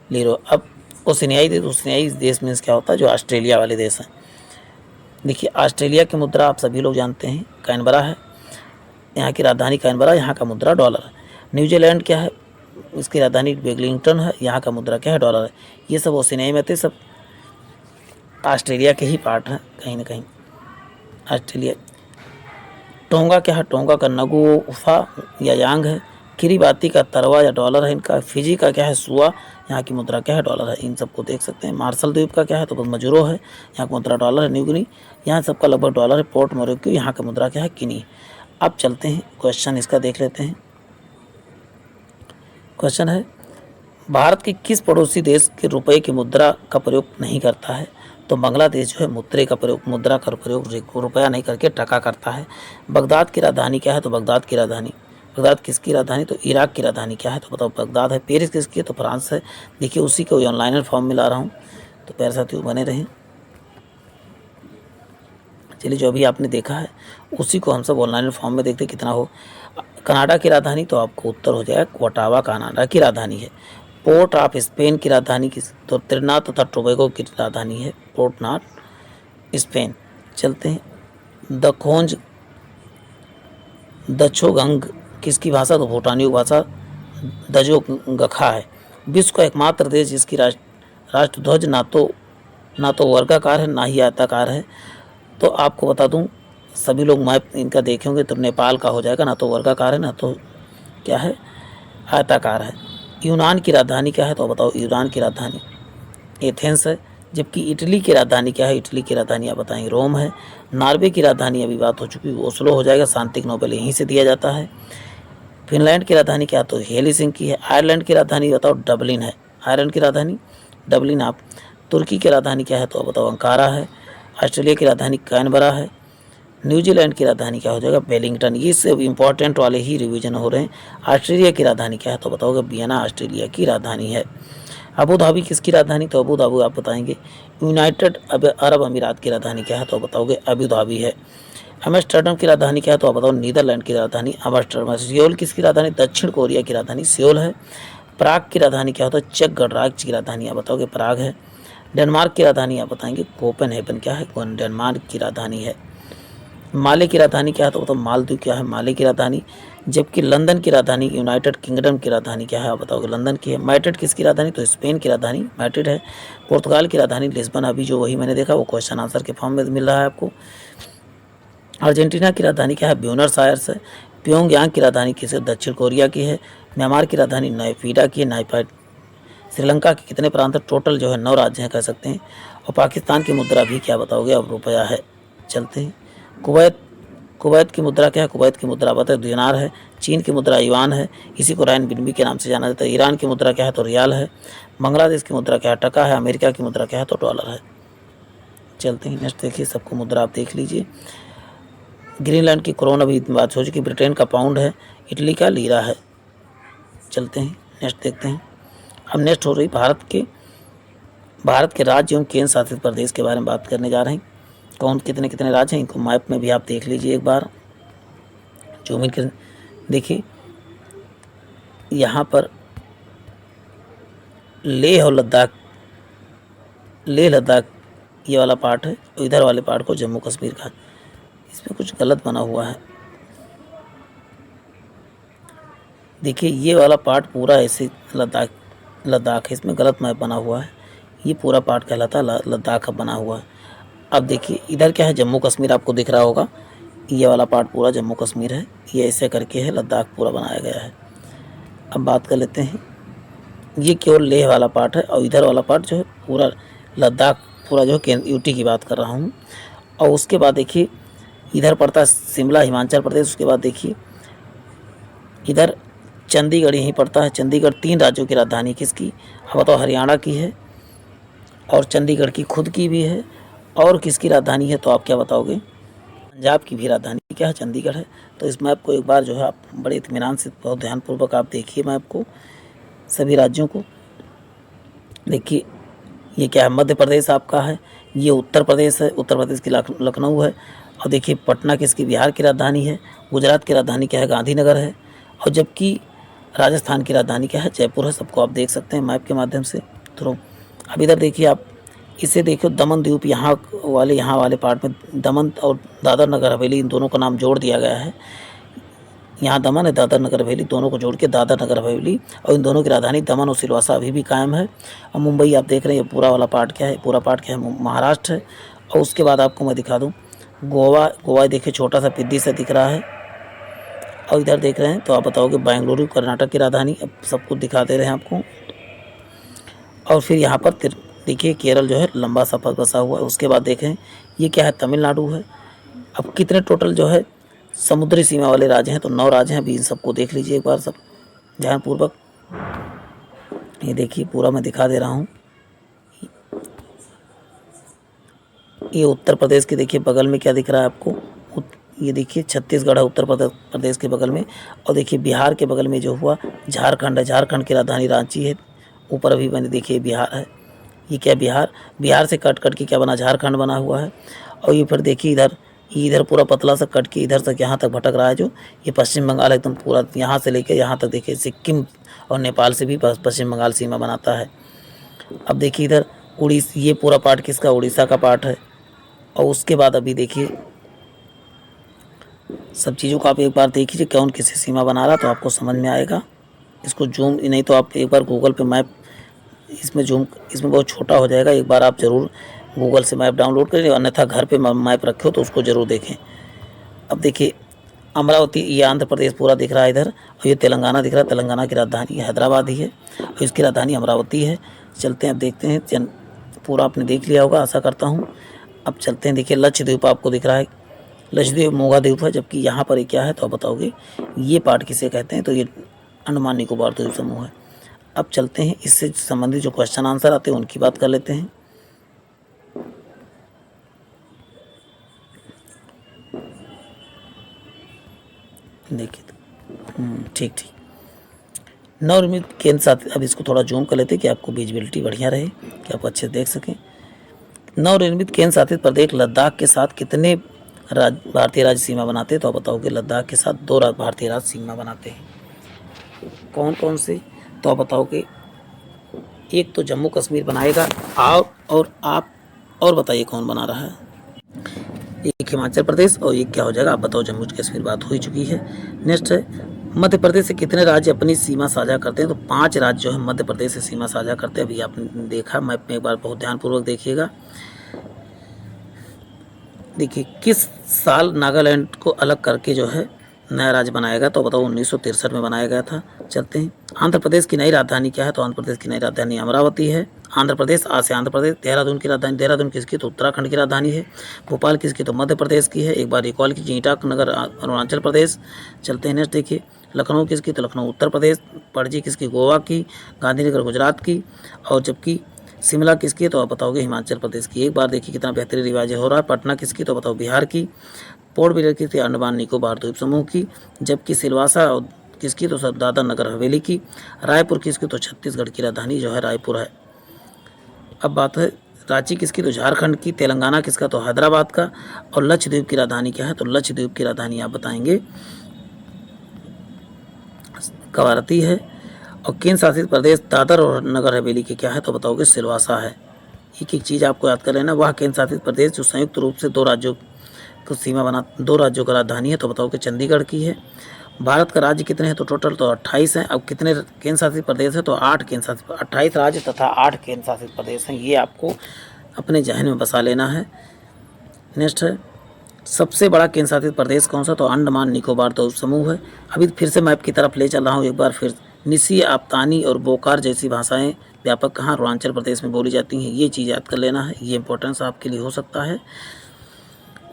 लीरो। अब ओशिनियाई देश मीन्स क्या होता है? जो ऑस्ट्रेलिया वाले देश हैं। देखिए ऑस्ट्रेलिया की मुद्रा आप सभी लोग जानते हैं, कैनबरा है, यहाँ की राजधानी कैनबरा, यहाँ का मुद्रा डॉलर है। न्यूजीलैंड क्या है? इसकी राजधानी वेलिंगटन है, यहाँ का मुद्रा क्या है? डॉलर है। ये सब ओशिनियाई में थे, सब ऑस्ट्रेलिया के ही पार्ट हैं कहीं ना कहीं, ऑस्ट्रेलिया। टोंगा क्या है? टोंगा का नगुफा या यांग है। किरीबाती का तरवा या डॉलर है इनका। फिजी का क्या है? सुआ, यहाँ की मुद्रा क्या है? डॉलर है। इन सबको देख सकते हैं। मार्शल द्वीप का क्या है? तो मजूरो है, यहाँ की मुद्रा डॉलर है। न्यूगिनी, यहाँ सबका लगभग डॉलर है। पोर्ट मोरिको, यहाँ का मुद्रा क्या है? किनी। अब चलते हैं क्वेश्चन इसका देख लेते हैं। क्वेश्चन है भारत के किस पड़ोसी देश के रुपए की मुद्रा का प्रयोग नहीं करता है? तो बांग्लादेश जो है मुद्रा का प्रयोग रुपया नहीं करके टका करता है। बगदाद की राजधानी क्या है? तो बगदाद किसकी राजधानी? तो इराक की राजधानी क्या है? तो बताओ बगदाद है। पेरिस किसकी है? तो फ्रांस है। देखिए उसी को ऑनलाइन फॉर्म में ला रहा हूँ, तो प्यारे साथियों बने रहें। चलिए जो अभी आपने देखा है उसी को हम सब ऑनलाइन फॉर्म में देखते कितना हो। कनाडा की राजधानी, तो आपको उत्तर हो जाएगा ओटावा कनाडा की राजधानी है। पोर्ट ऑफ स्पेन की राजधानी किस? तो त्रिनाद तथा टोबैगो की राजधानी है पोर्ट नॉट स्पेन। चलते हैं दछोगंग किसकी भाषा? तो भूटानियों भाषा दजोगखा है। विश्व का एकमात्र देश जिसकी राष्ट्रध्वज ना तो वर्गाकार है ना ही आयताकार है। तो आपको बता दूं, सभी लोग मैप इनका देखे होंगे तो नेपाल का हो जाएगा, ना तो वर्गाकार है ना तो क्या है आयताकार है। यूनान की राजधानी क्या है? तो बताओ यूनान की राजधानी एथेंस है। जबकि इटली की राजधानी क्या है? इटली की राजधानी आप बताएंगे रोम है। नॉर्वे की राजधानी अभी बात हो चुकी, ओस्लो हो जाएगा, शांति नोबेल यहीं से दिया जाता है। फिनलैंड की राजधानी क्या? तो हेलसिंकी है। आयरलैंड की राजधानी बताओ डबलिन है। आयरलैंड की राजधानी डबलिन। आप तुर्की की राजधानी क्या है? तो बताओ अंकारा है। ऑस्ट्रेलिया की राजधानी कैनबरा है। न्यूजीलैंड की राजधानी क्या हो जाएगा? वेलिंगटन। ये सब इंपॉर्टेंट वाले ही रिवीजन हो रहे हैं। ऑस्ट्रेलिया की राजधानी क्या है? तो बताओगे वियना ऑस्ट्रेलिया की राजधानी है। अबू धाबी किसकी राजधानी? तो अबू धाबी आप बताएंगे यूनाइटेड अरब अमीरात की राजधानी क्या है? तो बताओगे अबू धाबी है। एम्स्टर्डम की राजधानी क्या है? तो आप बताओ नीदरलैंड की राजधानी एम्स्टर्डम है। सियोल किसकी राजधानी? दक्षिण कोरिया की राजधानी सियोल है। प्राग की राजधानी क्या होता है? चेक गणराज्य की राजधानी आप बताओगे प्राग है। डेनमार्क की राजधानी आप बताएंगे कोपेनहेगन क्या है? डेनमार्क की राजधानी है। माले की राजधानी क्या है? तो बताओ मालदीव क्या है? माले की राजधानी। जबकि लंदन की राजधानी यूनाइटेड किंगडम की राजधानी क्या है? आप बताओगे लंदन की है। मैड्रिड किसकी राजधानी? तो स्पेन की राजधानी मैड्रिड है। पुर्तगाल की राजधानी लिस्बन। अभी जो वही मैंने देखा वो क्वेश्चन आंसर के फॉर्म में मिल रहा है आपको। अर्जेंटीना की राजधानी क्या है? ब्यूनस आयर्स है। प्योंगयांग की राजधानी किस है? दक्षिण कोरिया की है। म्यांमार की राजधानी नायपीडा की है। नायपीड। श्रीलंका के कितने प्रांत है? टोटल जो है 9 राज्य हैं कह सकते हैं। और पाकिस्तान की मुद्रा भी क्या बताओगे? अब रुपया है। चलते हैं। कुवैत की मुद्रा क्या है? कुवैत की मुद्रा बताए दिनार है। चीन की मुद्रा युआन है, इसी को रैन बिनबी के नाम से जाना जाता है। ईरान की मुद्रा क्या है? तो रियाल है। बांग्लादेश की मुद्रा क्या है? टका है। अमेरिका की मुद्रा क्या है? तो डॉलर है। चलते हैं नेक्स्ट देखिए, सबको मुद्रा आप देख लीजिए। ग्रीनलैंड की क्रोन अभी बात हो चुकी। ब्रिटेन का पाउंड है। इटली का लीरा है। चलते हैं नेक्स्ट देखते हैं। अब नेक्स्ट हो रही भारत के राज्य एवं केंद्र शासित प्रदेश के बारे में बात करने जा रहे हैं। कौन कितने कितने राज्य हैं इनको मैप में भी आप देख लीजिए एक बार। जूम इन कर देखिए, यहाँ पर लेह और लद्दाख ये वाला पार्ट है, तो इधर वाले पार्ट को जम्मू कश्मीर का। इसमें कुछ गलत बना हुआ है। देखिए ये वाला पार्ट पूरा ऐसे लद्दाख है, इसमें गलत मैप बना हुआ है। ये पूरा पार्ट कहलाता है लद्दाख बना हुआ है। अब देखिए इधर क्या है? जम्मू कश्मीर आपको दिख रहा होगा। ये वाला पार्ट पूरा जम्मू कश्मीर है, ये ऐसे करके है लद्दाख पूरा बनाया गया है। अब बात कर लेते हैं, ये केवल लेह वाला पार्ट है और इधर वाला पार्ट जो है पूरा लद्दाख पूरा जो है यूटी की बात कर रहा हूँ। और उसके बाद देखिए इधर पड़ता है शिमला हिमाचल प्रदेश। उसके बाद देखिए इधर चंडीगढ़ यहीं पड़ता है। चंडीगढ़ 3 राज्यों की राजधानी किसकी? अब बताओ हरियाणा की है और चंडीगढ़ की खुद की भी है। और किसकी राजधानी है? तो आप क्या बताओगे? पंजाब की भी राजधानी क्या है? चंडीगढ़ है। तो इस मैप को एक बार जो है आप बड़े इत्मीनान से बहुत ध्यानपूर्वक आप देखिए मैप को, सभी राज्यों को। देखिए ये क्या है? मध्य प्रदेश आपका है। ये उत्तर प्रदेश है, उत्तर प्रदेश की लखनऊ है। और देखिए पटना किसकी? बिहार की राजधानी है। गुजरात की राजधानी क्या है? गांधीनगर है। और जबकि राजस्थान की राजधानी क्या है? जयपुर है। सबको आप देख सकते हैं मैप के माध्यम से थ्रू। अब इधर देखिए आप इसे देखो, दमन द्वीप यहाँ वाले पार्ट में दमन और दादर नगर हवेली इन दोनों का नाम जोड़ दिया गया है। यहाँ दमन है, दादर नगर हवेली, दोनों को जोड़ के दादर नगर हवेली। और इन दोनों की राजधानी दमन और सिलवासा अभी भी कायम है। और मुंबई आप देख रहे हैं, पूरा वाला पार्ट क्या है? पूरा पार्ट क्या है? महाराष्ट्र है। और उसके बाद आपको मैं दिखा दूँ गोवा देखिए छोटा सा पिद्दी सा दिख रहा है। और इधर देख रहे हैं तो आप बताओगे बेंगलुरु कर्नाटक की राजधानी। अब सब कुछ दिखा दे रहे हैं आपको। और फिर यहाँ पर देखिए केरल जो है लंबा सफ़र बसा हुआ है। उसके बाद देखें ये क्या है? तमिलनाडु है। अब कितने टोटल जो है समुद्री सीमा वाले राज्य हैं? तो 9 राज्य हैं। अभी इन सबको देख लीजिए एक बार सब ध्यानपूर्वक। ये देखिए पूरा मैं दिखा दे रहा हूँ। ये उत्तर प्रदेश के देखिए बगल में क्या दिख रहा है आपको, ये देखिए छत्तीसगढ़ है उत्तर प्रदेश के बगल में, और देखिए बिहार के बगल में जो हुआ झारखंड है, झारखंड की राजधानी रांची है। ऊपर अभी मैंने देखिए बिहार है, ये क्या बिहार, बिहार से कट कट के क्या बना, झारखंड बना हुआ है। और ये फिर देखिए इधर पूरा पतला सा कट के इधर तक यहाँ तक भटक रहा है, जो ये पश्चिम बंगाल एकदम पूरा यहाँ से लेकर यहाँ तक देखिए सिक्किम और नेपाल से भी पश्चिम बंगाल सीमा बनाता है। अब देखिए इधर ये पूरा पार्ट किसका, उड़ीसा का पार्ट है। और उसके बाद अभी देखिए सब चीज़ों को आप एक बार देख लीजिए कौन किससे सीमा बना रहा, तो आपको समझ में आएगा। इसको जूम नहीं तो आप एक बार गूगल पे मैप, इसमें बहुत छोटा हो जाएगा, एक बार आप ज़रूर गूगल से मैप डाउनलोड करिए, अन्यथा घर पे मैप रखे हो तो उसको ज़रूर देखें। अब देखिए अमरावती, ये आंध्र प्रदेश पूरा दिख रहा है इधर, और ये तेलंगाना दिख रहा है, तेलंगाना की राजधानी हैदराबाद ही है और इसकी राजधानी अमरावती है। चलते हैं अब देखते हैं, पूरा आपने देख लिया होगा आशा करता हूँ। अब चलते हैं, देखिए लक्षद्वीप आपको दिख रहा है, लक्षद्वीप मोगा द्वीप है, जबकि यहाँ पर क्या है तो आप बताओगे ये पार्ट किसे कहते हैं, तो ये अंडमान निकोबार द्वीप समूह है। अब चलते हैं इससे संबंधित जो क्वेश्चन आंसर आते हैं उनकी बात कर लेते हैं। देखिए ठीक नवनिर्मित केंद्र शासित, अब इसको थोड़ा जूम कर लेते हैं कि आपको विजिबिलिटी बढ़िया रहे, कि आप अच्छे से देख सकें। नवनिर्मित केंद्र शासित प्रदेश लद्दाख के साथ कितने भारतीय राज्य सीमा बनाते हैं, तो आप बताओगे लद्दाख के साथ 2 भारतीय राज्य सीमा बनाते हैं। कौन कौन से, तो आप बताओगे एक तो जम्मू कश्मीर बनाएगा, और आप और बताइए कौन बना रहा है, एक हिमाचल प्रदेश और एक क्या हो जाएगा, आप बताओ। जम्मू कश्मीर बात हो ही चुकी है। नेक्स्ट है मध्य प्रदेश से कितने राज्य अपनी सीमा साझा करते हैं, तो 5 राज्य जो है मध्य प्रदेश से सीमा साझा करते हैं। अभी आपने देखा मैप में, एक बार बहुत ध्यानपूर्वक देखिएगा। देखिए किस साल नागालैंड को अलग करके जो है नया राज्य बनाएगा, तो बताओ 1963 में बनाया गया था। चलते हैं, आंध्र प्रदेश की नई राजधानी क्या है, तो आंध्र प्रदेश की नई राजधानी अमरावती है। आंध्र प्रदेश, आज से आंध्र प्रदेश। देहरादून की राजधानी, देहरादून किसकी, तो उत्तराखंड की राजधानी है। भोपाल किसकी, तो मध्य प्रदेश की है। एक बार रिकॉल की, ईटानगर अरुणाचल प्रदेश। चलते हैं नेक्स्ट, देखिए लखनऊ किसकी, तो लखनऊ उत्तर प्रदेश। पणजी किसकी, गोवा की। गांधीनगर गुजरात की। और जबकि शिमला किसकी है, तो आप बताओगे हिमाचल प्रदेश की। एक बार देखिए कितना बेहतरीन रिवाज हो रहा है। पटना किसकी, तो बताओ बिहार की। पोर्ट ब्लेयर की थी अंडमान निकोबार द्वीप समूह की। जबकि सिलवासा किसकी, तो दादरा नगर हवेली की। रायपुर किसकी, तो छत्तीसगढ़ की राजधानी जो है रायपुर है। अब बात है रांची किसकी, तो झारखंड की। तेलंगाना किसका, तो हैदराबाद का। और लक्षद्वीप की राजधानी क्या है, तो लक्षद्वीप की राजधानी आप बताएंगे कवारती है। और केंद्र शासित प्रदेश दादर और नगर हवेली के क्या है, तो बताओगे सिलवासा है। एक एक चीज़ आपको याद कर लेना। वह केंद्र शासित प्रदेश जो संयुक्त रूप से 2 राज्यों को सीमा बना, 2 राज्यों का राजधानी है, तो बताओगे चंडीगढ़ की है। भारत का राज्य कितने हैं, तो टोटल तो 28 हैं। अब कितने केंद्र शासित प्रदेश है, तो 8 केंद्र शासित, 28 राज्य तथा 8 केंद्र शासित प्रदेश हैं। ये आपको अपने जहन में बसा लेना है। नेक्स्ट है सबसे बड़ा केंद्र शासित प्रदेश कौन सा, तो अंडमान निकोबार द्वीप समूह है। अभी फिर से मैप की तरफ ले चल रहा हूँ एक बार फिर। निसी, आप्तानी और बोकार जैसी भाषाएं व्यापक कहाँ, अरुणाचल प्रदेश में बोली जाती हैं। ये चीज़ याद कर लेना है, ये इंपॉर्टेंस आपके लिए हो सकता है।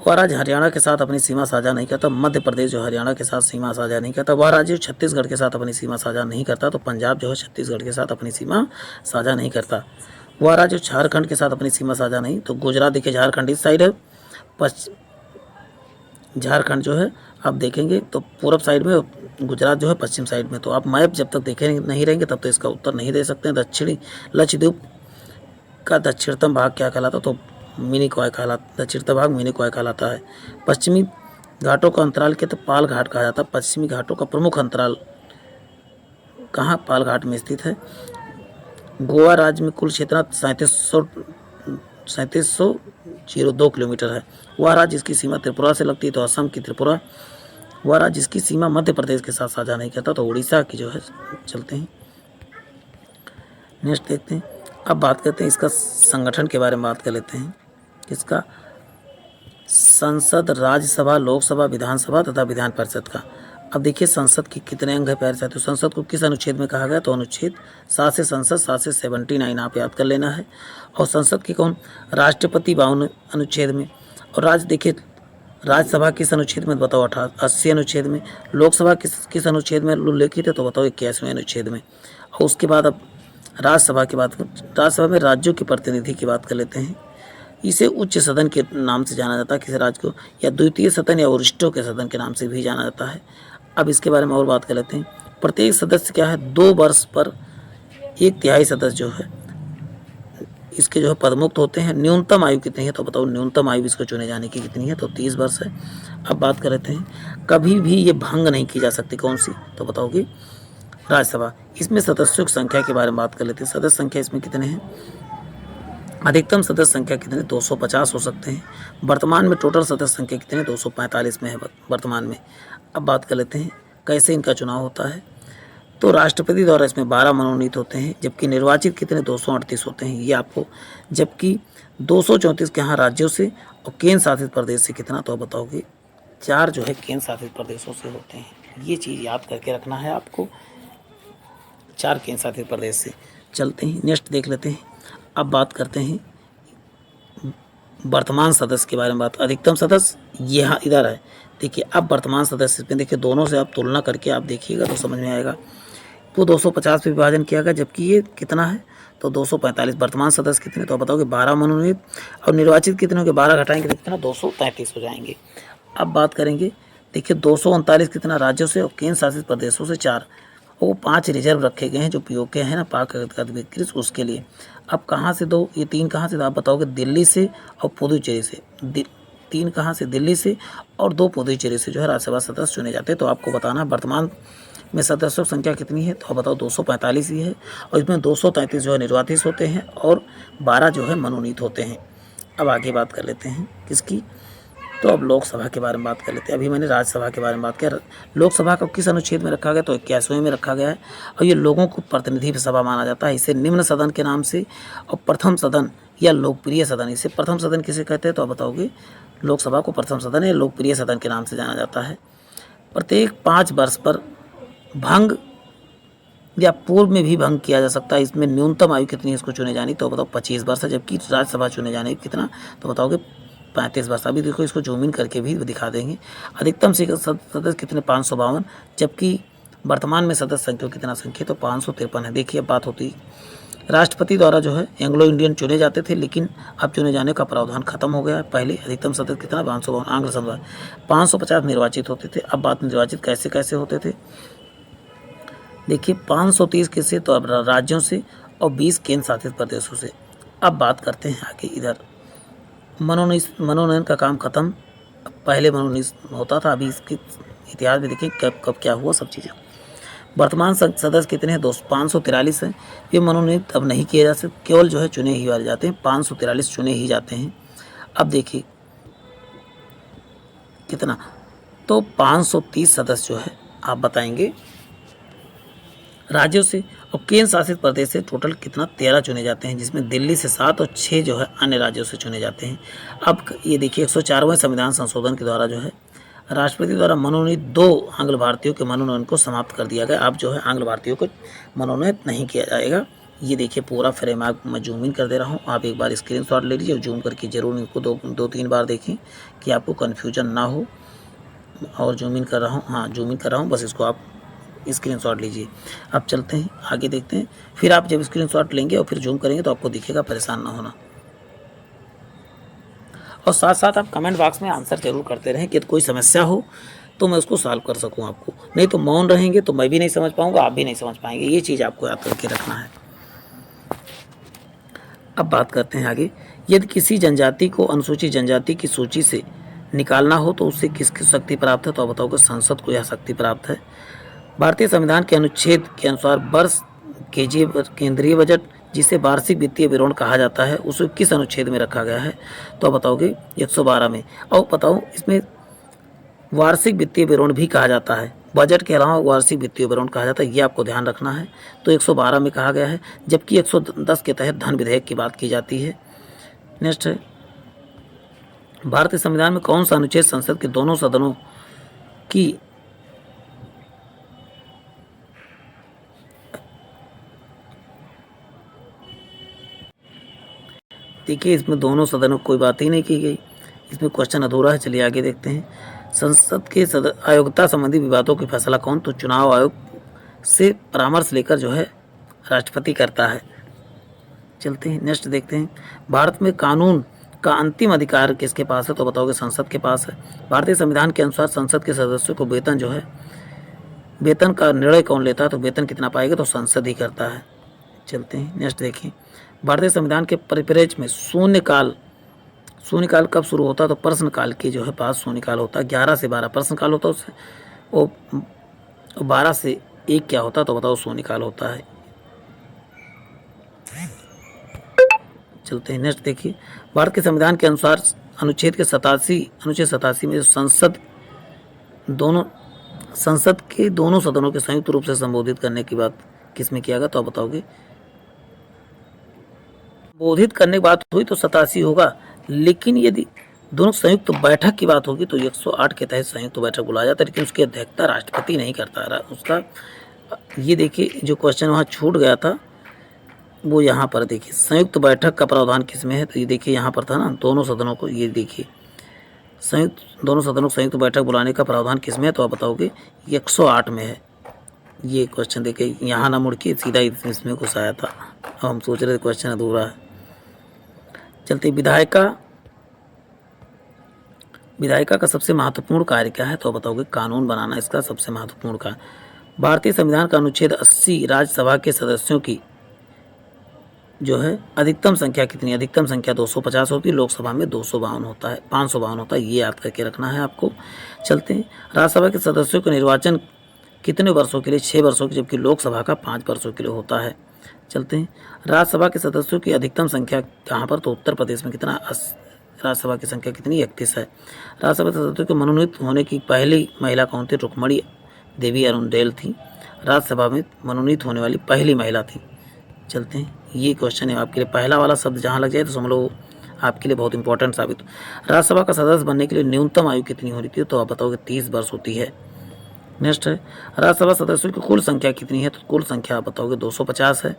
वह राज्य हरियाणा के साथ अपनी सीमा साझा नहीं करता। मध्य प्रदेश जो हरियाणा के साथ सीमा साझा नहीं करता। वह राज्य छत्तीसगढ़ के साथ अपनी सीमा साझा नहीं करता। तो पंजाब जो है छत्तीसगढ़ के साथ अपनी सीमा साझा नहीं करता। वह राज्य झारखंड के साथ अपनी सीमा साझा नहीं, तो गुजरात देखिए झारखंड इस साइड है, झारखंड जो है आप देखेंगे तो पूर्व साइड में, गुजरात जो है पश्चिम साइड में। तो आप मैप जब तक देखे नहीं रहेंगे तब तो इसका उत्तर नहीं दे सकते हैं। दक्षिणी लक्षद्वीप का दक्षिणतम भाग क्या कहलाता, तो मिनी कॉय कहलाता, दक्षिणतम भाग मिनी कॉय कहलाता है। पश्चिमी घाटों का अंतराल के तो पाल घाट कहा जाता है। पश्चिमी घाटों का प्रमुख अंतराल कहाँ, पाल घाट में स्थित है। गोवा राज्य में कुल क्षेत्र 3702 किलोमीटर है। वह राज्य जिसकी सीमा त्रिपुरा से लगती है, तो असम की त्रिपुरा। वह राज्य जिसकी सीमा मध्य प्रदेश के साथ साझा नहीं करता, तो उड़ीसा की जो है। चलते हैं नेक्स्ट देखते हैं। अब बात करते हैं इसका संगठन के बारे में बात कर लेते हैं। इसका संसद, राज्यसभा, लोकसभा, विधानसभा तथा विधान परिषद का। अब देखिए संसद के कितने अंग है प्यारे साथियों। संसद को किस अनुच्छेद में कहा गया, तो अनुच्छेद 7 से संसद, 7 से 79 आप याद कर लेना है। और संसद की कौन, राष्ट्रपति 52 अनुच्छेद में। और राज्य देखिए राज्यसभा किस अनुच्छेद में, बताओ 80 अनुच्छेद में। लोकसभा किस अनुच्छेद में उल्लेखित है, तो बताओ 81वें अनुच्छेद में। और उसके बाद अब राज्यसभा की बात, राज्यसभा में राज्यों के प्रतिनिधि की बात कर लेते हैं। इसे उच्च सदन के नाम से जाना जाता है किसी राज्य को, या द्वितीय सदन या वरिष्ठों के सदन के नाम से भी जाना जाता है। अब इसके बारे में और बात कर लेते हैं। प्रत्येक सदस्य क्या है, 2 वर्ष पर 1/3 सदस्य जो है इसके जो है पदमुक्त होते हैं। न्यूनतम आयु कितनी है, तो बताओ न्यूनतम आयु इसको चुने जाने की कितनी है, तो 30 वर्ष है। अब बात कर लेते हैं, कभी भी ये भंग नहीं की जा सकती, कौन सी, तो बताओगे राज्यसभा। इसमें सदस्यों की संख्या के बारे में बात कर लेते हैं। सदस्य संख्या इसमें कितने हैं, अधिकतम सदस्य संख्या कितने, 250 हो सकते हैं। वर्तमान में टोटल सदस्य संख्या कितने, 245 में है वर्तमान में। अब बात कर लेते हैं कैसे इनका चुनाव होता है। तो राष्ट्रपति द्वारा इसमें 12 मनोनीत होते हैं, जबकि निर्वाचित कितने, 238 होते हैं ये आपको, जबकि 234 के यहाँ राज्यों से और केंद्र शासित प्रदेश से कितना, तो बताओगे 4 जो है केंद्र शासित प्रदेशों से होते हैं। ये चीज़ याद करके रखना है आपको, 4 केंद्र शासित प्रदेश से। चलते हैं नेक्स्ट देख लेते हैं। अब बात करते हैं वर्तमान सदस्य के बारे में। बात अधिकतम सदस्य यहाँ इधर है, देखिए अब वर्तमान सदस्य में देखिए दोनों से आप तुलना करके आप देखिएगा तो समझ में आएगा। तो 250 पे विभाजन किया गया, जबकि ये कितना है, तो 245। वर्तमान सदस्य कितने, तो बताओगे 12 मनोनीत, और निर्वाचित कितने होंगे, 12 घटाएंगे तो कितना, 233 हो जाएंगे। अब बात करेंगे, देखिए 239 कितना राज्यों से और केंद्र शासित प्रदेशों से 4, वो 5 रिजर्व रखे गए हैं जो पीओके के हैं ना, पाक अधिकृत, उसके लिए। अब कहाँ से 2, ये 3 कहाँ से, तो आप बताओगे दिल्ली से और पुदुचेरी से। 3 कहाँ से, दिल्ली से, और 2 पुदुचेरी से जो है राज्यसभा सदस्य चुने जाते हैं। तो आपको बताना वर्तमान में सदस्यों की संख्या कितनी है, तो आप बताओ 245 ही है, और इसमें 233 जो है निर्वाचित होते हैं और 12 जो है मनोनीत होते हैं। अब आगे बात कर लेते हैं किसकी, तो अब लोकसभा के बारे में बात कर लेते हैं। अभी मैंने राज्यसभा के बारे में बात किया। लोकसभा को किस अनुच्छेद में रखा गया, तो 81वें में रखा गया है, और ये लोगों को प्रतिनिधि सभा माना जाता है। इसे निम्न सदन के नाम से और प्रथम सदन या लोकप्रिय सदन, इसे प्रथम सदन किसे कहते हैं, तो आप बताओगे लोकसभा को प्रथम सदन या लोकप्रिय सदन के नाम से जाना जाता है। प्रत्येक 5 वर्ष पर भंग या पूर्व में भी भंग किया जा सकता है। इसमें न्यूनतम आयु कितनी है इसको चुने जानी, तो बताओ 25 वर्ष है, जबकि राज्यसभा चुने जाने कितना, तो बताओगे 35 वर्ष। अभी देखो इसको जूम इन करके भी दिखा देंगे। अधिकतम सदस्य कितने, 552, जबकि वर्तमान में सदस्य संख्या कितना संख्या, तो 553 है। देखिए अब बात होती, राष्ट्रपति द्वारा जो है एंग्लो इंडियन चुने जाते थे, लेकिन अब चुने जाने का प्रावधान खत्म हो गया है। पहले अधिकतम सदस्य कितना, 552 आंग्ल संवत, 550 निर्वाचित होते थे। अब बात निर्वाचित कैसे कैसे होते थे, देखिए 530 किससे, तो अब राज्यों से, और 20 केंद्र शासित प्रदेशों से। अब बात करते हैं आगे इधर मनोनयन का काम खत्म। पहले मनोनयन होता था, अभी इसके इतिहास में देखें कब कब क्या हुआ सब चीज़ें। वर्तमान सदस्य कितने हैं, 543 हैं। ये मनोनीत अब नहीं किए जा सकते, केवल जो है चुने ही वाले जाते हैं, 543 चुने ही जाते हैं। अब देखिए कितना, तो 530 सदस्य जो है आप बताएंगे राज्यों से, और केंद्र शासित प्रदेश से टोटल कितना, 13 चुने जाते हैं, जिसमें दिल्ली से 7 और 6 जो है अन्य राज्यों से चुने जाते हैं। अब ये देखिए 104वें संविधान संशोधन के द्वारा जो है राष्ट्रपति द्वारा मनोनीत 2 आंग्ल भारतीयों के मनोनयन को समाप्त कर दिया गया। अब जो है आंग्ल भारतीयों को मनोनीत नहीं किया जाएगा। ये देखिए पूरा फ्रेम आप मैं जूम इन कर दे रहा हूँ, आप एक बार स्क्रीनशॉट ले लीजिए और जूम करके जरूर इनको 2-3 बार देखें कि आपको कन्फ्यूजन ना हो। और जूम इन कर रहा हूँ, हाँ जूम इन कर रहा हूँ, बस इसको आप स्क्रीनशॉट लीजिए। अब चलते हैं आगे देखते हैं, फिर आप जब स्क्रीनशॉट लेंगे और फिर जूम करेंगे तो आपको दिखेगा, परेशान ना होना। और साथ साथ आप कमेंट बॉक्स में आंसर जरूर करते रहें कि कोई समस्या हो तो मैं उसको सॉल्व कर सकूं आपको, नहीं तो मौन रहेंगे तो मैं भी नहीं समझ पाऊंगा, आप भी नहीं समझ पाएंगे। ये चीज़ आपको याद करके रखना है। अब बात करते हैं आगे, यदि किसी जनजाति को अनुसूचित जनजाति की सूची से निकालना हो तो उससे किसकी शक्ति प्राप्त है, तो आप बताओगे संसद को यह शक्ति प्राप्त है। भारतीय संविधान के अनुच्छेद के अनुसार वर्ष केंद्रीय बजट, जिसे वार्षिक वित्तीय विवरण कहा जाता है, उसे किस अनुच्छेद में रखा गया है, तो आप बताओगे 112 में। और बताओ इसमें वार्षिक वित्तीय विवरण भी कहा जाता है, बजट के अलावा वार्षिक वित्तीय विवरण कहा जाता है, ये आपको ध्यान रखना है। तो 112 में कहा गया है, जबकि 110 के तहत धन विधेयक की बात की जाती है। नेक्स्ट है, भारतीय संविधान में कौन सा अनुच्छेद संसद के दोनों सदनों की देखिए इसमें दोनों सदनों कोई बात ही नहीं की गई, इसमें क्वेश्चन अधूरा है। चलिए आगे देखते हैं, संसद के आयोगता संबंधी विवादों की फैसला कौन, तो चुनाव आयोग से परामर्श लेकर जो है राष्ट्रपति करता है। चलते हैं नेक्स्ट देखते हैं, भारत में कानून का अंतिम अधिकार किसके पास है? तो बताओगे संसद के पास है। भारतीय संविधान के अनुसार संसद के सदस्यों को वेतन जो है, वेतन का निर्णय कौन लेता है? तो वेतन कितना पाएगा? तो संसद ही करता है। चलते हैं नेक्स्ट देखिए। भारतीय संविधान के परिप्रेक्ष्य में शून्यकाल कब शुरू होता है? तो प्रश्नकाल के जो है पास शून्यकाल होता है। 11 से 12 प्रश्नकाल होता है, उससे वो 12 से 1 क्या होता है? तो बताओ शून्यकाल होता है। चलते हैं नेक्स्ट देखिए। भारत के संविधान के अनुसार अनुच्छेद 87 में संसद के दोनों सदनों के संयुक्त रूप से संबोधित करने की बात किसमें किया गया? तो आप बताओगे। संबोधित करने की बात हुई तो 87 होगा, लेकिन यदि दोनों संयुक्त बैठक की बात होगी तो 108 के तहत संयुक्त बैठक बुलाया जाता है, लेकिन उसकी अध्यक्षता राष्ट्रपति नहीं करता रहा उसका। ये देखिए जो क्वेश्चन वहाँ छूट गया था वो यहाँ पर देखिए, संयुक्त बैठक का प्रावधान किसमें है? तो ये देखिए यहाँ पर था ना, दोनों सदनों को, ये देखिए दोनों सदनों को संयुक्त बैठक बुलाने का प्रावधान किसमें है? तो आप बताओगे 108 में है। ये क्वेश्चन देखिए यहाँ ना मुड़ के सीधा इसमें घुस आया था। अब हम सोच रहे थे क्वेश्चन अधूरा है। चलते विधायिका का सबसे महत्वपूर्ण कार्य क्या है? तो बताओगे कानून बनाना इसका सबसे महत्वपूर्ण कार्य। भारतीय संविधान का अनुच्छेद 80 राज्यसभा के सदस्यों की जो है अधिकतम संख्या कितनी? अधिकतम संख्या 250 होती है, लोकसभा में 552 होता है। ये याद करके रखना है आपको। चलते हैं। राज्यसभा के सदस्यों का निर्वाचन कितने वर्षों के लिए? 6 वर्षों के, जबकि लोकसभा का 5 वर्षों के लिए होता है। चलते हैं। राज्यसभा के सदस्यों की अधिकतम संख्या कहाँ पर? तो उत्तर प्रदेश में कितना? राज्यसभा की संख्या कितनी? 31 है। राज्यसभा के सदस्यों के मनोनीत होने की पहली महिला कौन थी? रुक्मणी देवी अरुणडेल थी, राज्यसभा में मनोनीत होने वाली पहली महिला थी। चलते हैं। ये क्वेश्चन है आपके लिए, पहला वाला शब्द जहाँ लग जाए तो समझ लो आपके लिए बहुत इंपॉर्टेंट साबित हो। राज्यसभा का सदस्य बनने के लिए न्यूनतम आयु कितनी होनी थी? तो आप बताओगे 30 वर्ष होती है। नेक्स्ट है, राज्यसभा सदस्यों की कुल संख्या कितनी है? तो कुल संख्या आप बताओगे 250 है।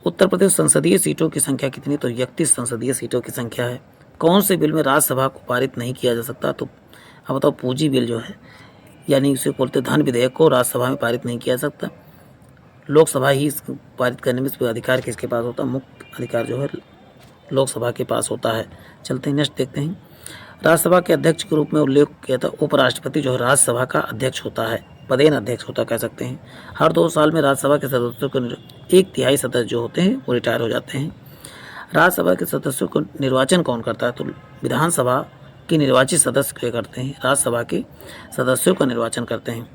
उत्तर प्रदेश संसदीय सीटों की संख्या कितनी? तो 31 संसदीय सीटों की संख्या है। कौन से बिल में राज्यसभा को पारित नहीं किया जा सकता? तो आप बताओ पूंजी बिल जो है, यानी उसे बोलते धन विधेयक को राज्यसभा में पारित नहीं किया जा सकता। लोकसभा ही इसको पारित करने में अधिकार किसके पास होता है? मुख्य अधिकार जो है लोकसभा के पास होता है। चलते हैं नेक्स्ट देखते हैं। राज्यसभा के अध्यक्ष के रूप में उल्लेख किया था उपराष्ट्रपति जो है राज्यसभा का अध्यक्ष होता है, पदेन अध्यक्ष होता कह सकते हैं। हर 2 साल में राज्यसभा के सदस्यों को 1/3 सदस्य जो होते हैं वो रिटायर हो जाते हैं। राज्यसभा के सदस्यों को निर्वाचन कौन करता है? तो विधानसभा के निर्वाचित सदस्य क्या करते हैं? राज्यसभा के सदस्यों का निर्वाचन करते हैं।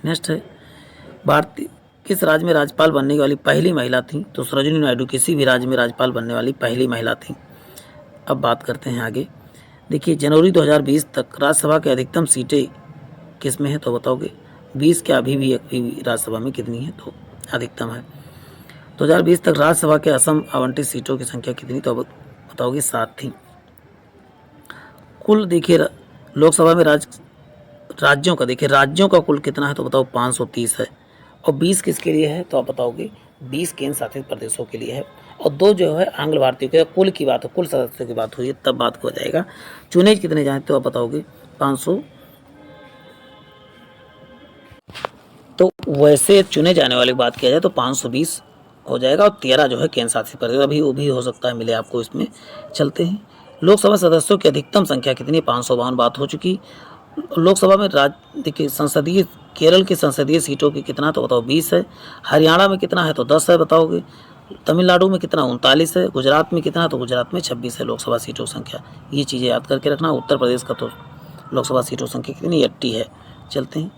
नेक्स्ट है, भारतीय किस राज्य में राज्यपाल बनने वाली पहली महिला थी? तो सरोजिनी नायडू किसी भी राज्य में राज्यपाल बनने वाली पहली महिला थी। अब बात करते हैं आगे। देखिए जनवरी 2020 तक राज्यसभा के अधिकतम सीटें किस में है? तो बताओगे 20 क्या? अभी भी राज्यसभा में कितनी है? तो अधिकतम है। 2020 तक राज्यसभा के असम आवंटित सीटों की संख्या कितनी? तो बताओगे 7 थी। कुल देखिए लोकसभा में राज्यों का देखिए राज्यों का कुल कितना है? तो बताओ 530 है। और 20 किसके लिए है? तो आप बताओगे 20 केंद्र शासित प्रदेशों के लिए है, और 2 जो है आंग्ल भारतीयों के। कुल की बात हो, कुल सदस्यों की बात हुई तब बात हो जाएगा। चुने कितने जाए? तो आप बताओगे 500। तो वैसे चुने जाने वाली बात किया जाए तो 520 हो जाएगा, और 13 जो है केंद्र शासित प्रदेश। अभी वो भी हो सकता है मिले आपको इसमें। चलते हैं। लोकसभा सदस्यों की अधिकतम संख्या कितनी? 552 बात हो चुकी। लोकसभा में देखिए संसदीय केरल की संसदीय सीटों की कितना? तो बताओ 20 है। हरियाणा में कितना है? तो 10 है, बताओगे। तमिलनाडु में कितना? 39 है। गुजरात में कितना? तो गुजरात में 26 है लोकसभा सीटों संख्या। ये चीज़ें याद करके रखना। उत्तर प्रदेश का तो लोकसभा सीटों संख्या कितनी? 80 है। चलते हैं।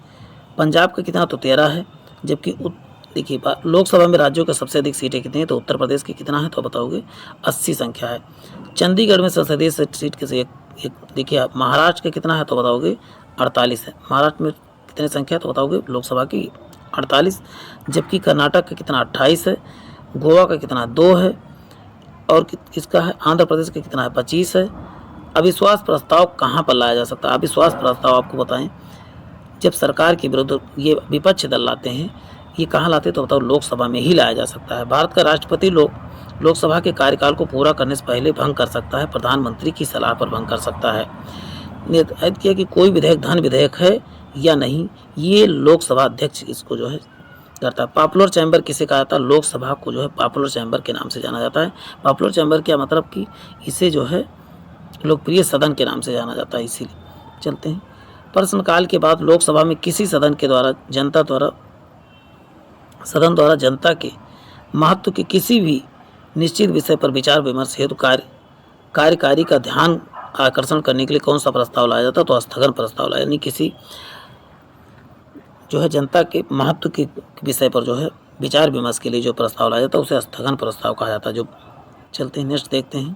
पंजाब का कितना? तो 13 है। जबकि देखिए लोकसभा में राज्यों का सबसे अधिक सीटें कितनी है? तो उत्तर प्रदेश की कितना है? तो बताओगे 80 संख्या है। चंडीगढ़ में संसदीय सीट किसी एक देखिए महाराष्ट्र का कितना है? तो बताओगे 48 है। महाराष्ट्र में कितनी संख्या? तो बताओगे लोकसभा की 48। जबकि कर्नाटक का कितना? 28 है। गोवा का कितना? 2 है। और किसका है? आंध्र प्रदेश का कितना है? 25 है। अविश्वास प्रस्ताव कहाँ पर लाया जा सकता है? अविश्वास प्रस्ताव आपको बताएं, जब सरकार के विरुद्ध ये विपक्ष दल लाते हैं, ये कहाँ लाते हैं? तो बताओ लोकसभा में ही लाया जा सकता है। भारत का राष्ट्रपति लोकसभा के कार्यकाल को पूरा करने से पहले भंग कर सकता है, प्रधानमंत्री की सलाह पर भंग कर सकता है। निर्धारित किया कि कोई विधेयक धन विधेयक है या नहीं, ये लोकसभा अध्यक्ष इसको जो है करता है। पॉपुलर चैम्बर किसे कहा जाता है? लोकसभा को जो है पॉपुलर चैम्बर के नाम से जाना जाता है। पॉपुलर चैम्बर क्या मतलब कि इसे जो है लोकप्रिय सदन के नाम से जाना जाता है। इसीलिए चलते हैं। प्रश्नकाल के बाद लोकसभा में किसी सदन द्वारा जनता के महत्व के किसी भी निश्चित विषय पर विचार विमर्श हेतु कार्यकारी का ध्यान आकर्षण करने के लिए कौन सा प्रस्ताव लाया जाता है? तो स्थगन प्रस्ताव लाया, यानी किसी जो है जनता के महत्व के विषय पर जो है विचार विमर्श के लिए जो प्रस्ताव लाया जाता है उसे स्थगन प्रस्ताव कहा जाता है। जो चलते हैं नेक्स्ट देखते हैं।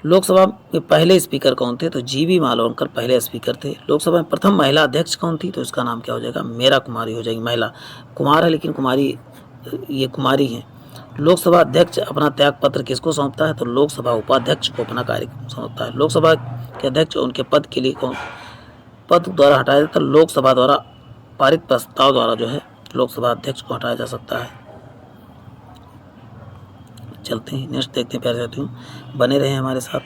लोकसभा में पहले स्पीकर कौन थे? तो जीवी मालवणकर पहले स्पीकर थे। लोकसभा में प्रथम महिला अध्यक्ष कौन थी? तो इसका नाम क्या हो जाएगा? मीरा कुमारी हो जाएगी। महिला कुमार है लेकिन कुमारी है। लोकसभा अध्यक्ष अपना त्याग पत्र किसको सौंपता है? तो लोकसभा उपाध्यक्ष को अपना कार्य सौंपता है। लोकसभा के अध्यक्ष उनके पद के लिए पद द्वारा हटाया जाता है। लोकसभा द्वारा पारित प्रस्ताव द्वारा जो है लोकसभा अध्यक्ष को हटाया जा सकता है। चलते हैं नेक्स्ट देखते हैं। प्यारे साथियों बने रहे हमारे साथ।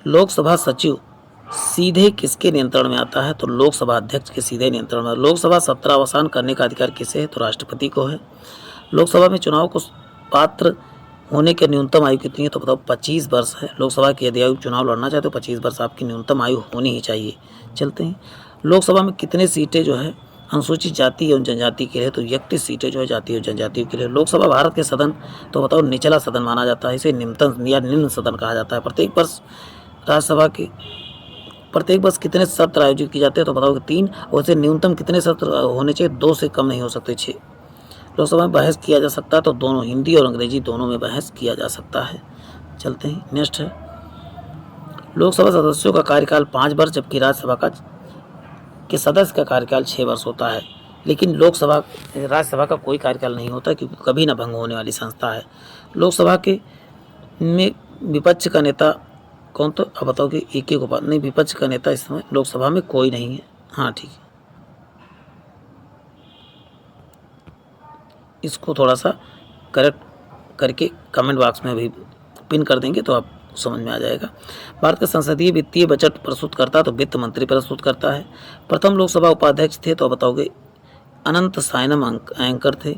लोकसभा सचिव सीधे किसके नियंत्रण में आता है? तो लोकसभा अध्यक्ष के सीधे नियंत्रण में। लोकसभा सत्र अवसान करने का अधिकार किसे है? तो राष्ट्रपति को है। लोकसभा में चुनाव को पात्र होने की न्यूनतम आयु कितनी है? तो बताओ 25 वर्ष है। लोकसभा की यदि आयु चुनाव लड़ना चाहते हो 25 वर्ष आपकी न्यूनतम आयु होनी ही चाहिए। चलते हैं। लोकसभा में कितने सीटें जो है अनुसूचित जाति एवं जनजाति के लिए? तो 31 सीटें जो है जाति और जनजाति के लिए। लोकसभा भारत के सदन तो बताओ निचला सदन माना जाता है। इसे निम्नतम या निम्न सदन कहा जाता है। प्रत्येक वर्ष कितने सत्र आयोजित किए जाते हैं? तो बताओ कि 3। वैसे न्यूनतम कितने सत्र होने चाहिए? 2 से कम नहीं हो सकते, 6। लोकसभा में बहस किया जा सकता है तो दोनों हिंदी और अंग्रेजी दोनों में बहस किया जा सकता है। चलते हैं नेक्स्ट है। लोकसभा सदस्यों का कार्यकाल 5 वर्ष जबकि राज्यसभा के सदस्य का कार्यकाल 6 वर्ष होता है। लेकिन राज्यसभा का कोई कार्यकाल नहीं होता क्योंकि कभी न भंग होने वाली संस्था है। लोकसभा के में विपक्ष का नेता कौन? तो अब बताओ कि एक उपाध्याय नहीं, विपक्ष का नेता इस समय लोकसभा में कोई नहीं है। हाँ ठीक है, इसको थोड़ा सा करेक्ट करके कमेंट बॉक्स में अभी पिन कर देंगे तो आपको समझ में आ जाएगा। भारत का संसदीय वित्तीय बजट प्रस्तुत करता है तो वित्त मंत्री प्रस्तुत करता है। प्रथम लोकसभा उपाध्यक्ष थे तो बताओगे अनंत सायनम एंकर थे।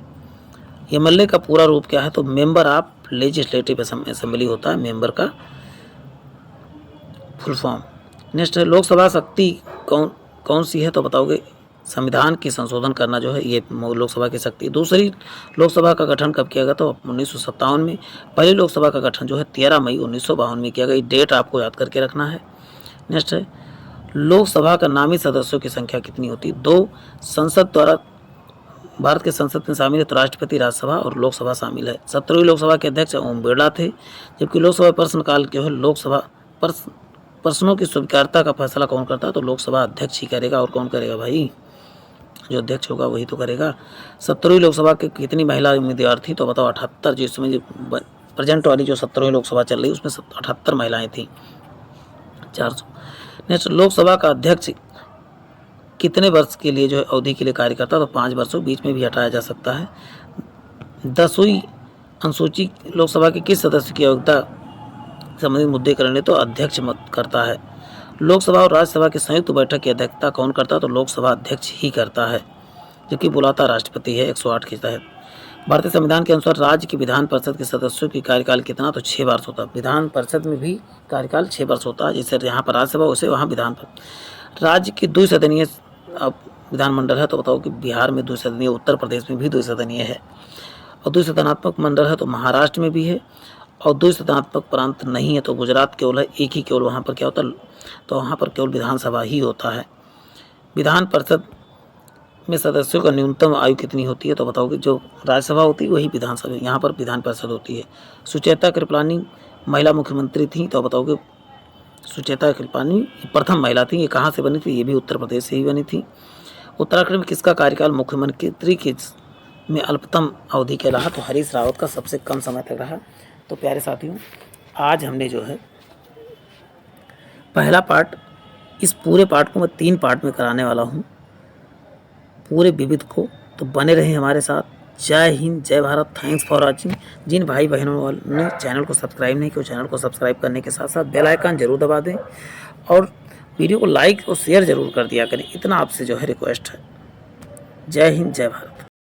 एमएलए का पूरा रूप क्या है? तो मेंबर ऑफ लेजिस्लेटिव असेंबली होता है मेंबर का फुल फॉर्म। नेक्स्ट है लोकसभा शक्ति कौन सी है? तो बताओगे संविधान की संशोधन करना जो है ये लोकसभा की शक्ति। दूसरी लोकसभा का गठन कब किया गया? तो 1957 में। पहली लोकसभा का गठन जो है 13 मई 1952 में किया गया। ये डेट आपको याद करके रखना है। नेक्स्ट है लोकसभा का नामित सदस्यों की संख्या कितनी होती है? 2। संसद द्वारा भारत के संसद में शामिल है तो राष्ट्रपति, राज्यसभा और लोकसभा शामिल है। 17वीं लोकसभा के अध्यक्ष ओम बिरला थे। जबकि लोकसभा प्रश्नकाल जो है लोकसभा प्रश्नों की स्वीकार्यता का फैसला कौन करता है? तो लोकसभा अध्यक्ष ही करेगा। और कौन करेगा भाई? जो अध्यक्ष होगा वही तो करेगा। 17वीं लोकसभा के कितनी महिला उम्मीदवार थी? तो बताओ 78। जिसमें प्रेजेंट वाली जो 17वीं लोकसभा चल रही है उसमें 78 महिलाएं थी। 400। नेक्स्ट लोकसभा का अध्यक्ष कितने वर्ष के लिए जो है अवधि के लिए कार्य करता है? तो 5 वर्षों, बीच में भी हटाया जा सकता है। 10वीं अनुसूचित लोकसभा के किस सदस्य की योग्यता संबंधित मुद्दे करने तो अध्यक्ष मत करता है। लोकसभा और राज्यसभा की संयुक्त बैठक की अध्यक्षता कौन करता है? तो लोकसभा अध्यक्ष ही करता है, जबकि बुलाता राष्ट्रपति है 108 के तहत। भारतीय संविधान के अनुसार राज्य की विधान परिषद के सदस्यों की कार्यकाल कितना? तो 6 वर्ष होता है। विधान परिषद में भी कार्यकाल 6 वर्ष होता है। जैसे यहाँ पर राज्यसभा वैसे वहाँ विधान परिषद। राज्य की द्विसदनीय अब विधानमंडल है तो बताओ कि बिहार में द्विसदनीय, उत्तर प्रदेश में भी द्विसदनीय है। और द्विसदनात्मक मंडल है तो महाराष्ट्र में भी है। और द्विसदनात्मक प्रांत नहीं है तो गुजरात केवल है, एक ही केवल वहाँ पर क्या होता है? तो वहाँ पर केवल विधानसभा ही होता है। विधान परिषद में सदस्यों का न्यूनतम आयु कितनी होती है? तो बताओ कि जो राज्यसभा होती है वही विधानसभा, यहाँ पर विधान परिषद होती है। सुचेता कृपलानी महिला मुख्यमंत्री थी तो बताओ कि सुचेता कृपलानी प्रथम महिला थी। ये कहाँ से बनी थी? ये भी उत्तर प्रदेश से ही बनी थी। उत्तराखंड में किसका कार्यकाल मुख्यमंत्री के में अल्पतम अवधि के रहा? तो हरीश रावत का सबसे कम समय तक रहा। तो प्यारे साथियों आज हमने जो है पहला पार्ट, इस पूरे पार्ट को मैं 3 पार्ट में कराने वाला हूँ पूरे विविध को। तो बने रहें हमारे साथ। जय हिंद, जय भारत। Thanks for watching. जिन भाई बहनों ने चैनल को सब्सक्राइब नहीं किया चैनल को सब्सक्राइब करने के साथ साथ बेल आइकन जरूर दबा दें और वीडियो को लाइक और शेयर ज़रूर कर दिया करें, इतना आपसे जो है रिक्वेस्ट है। जय हिंद, जय भारत।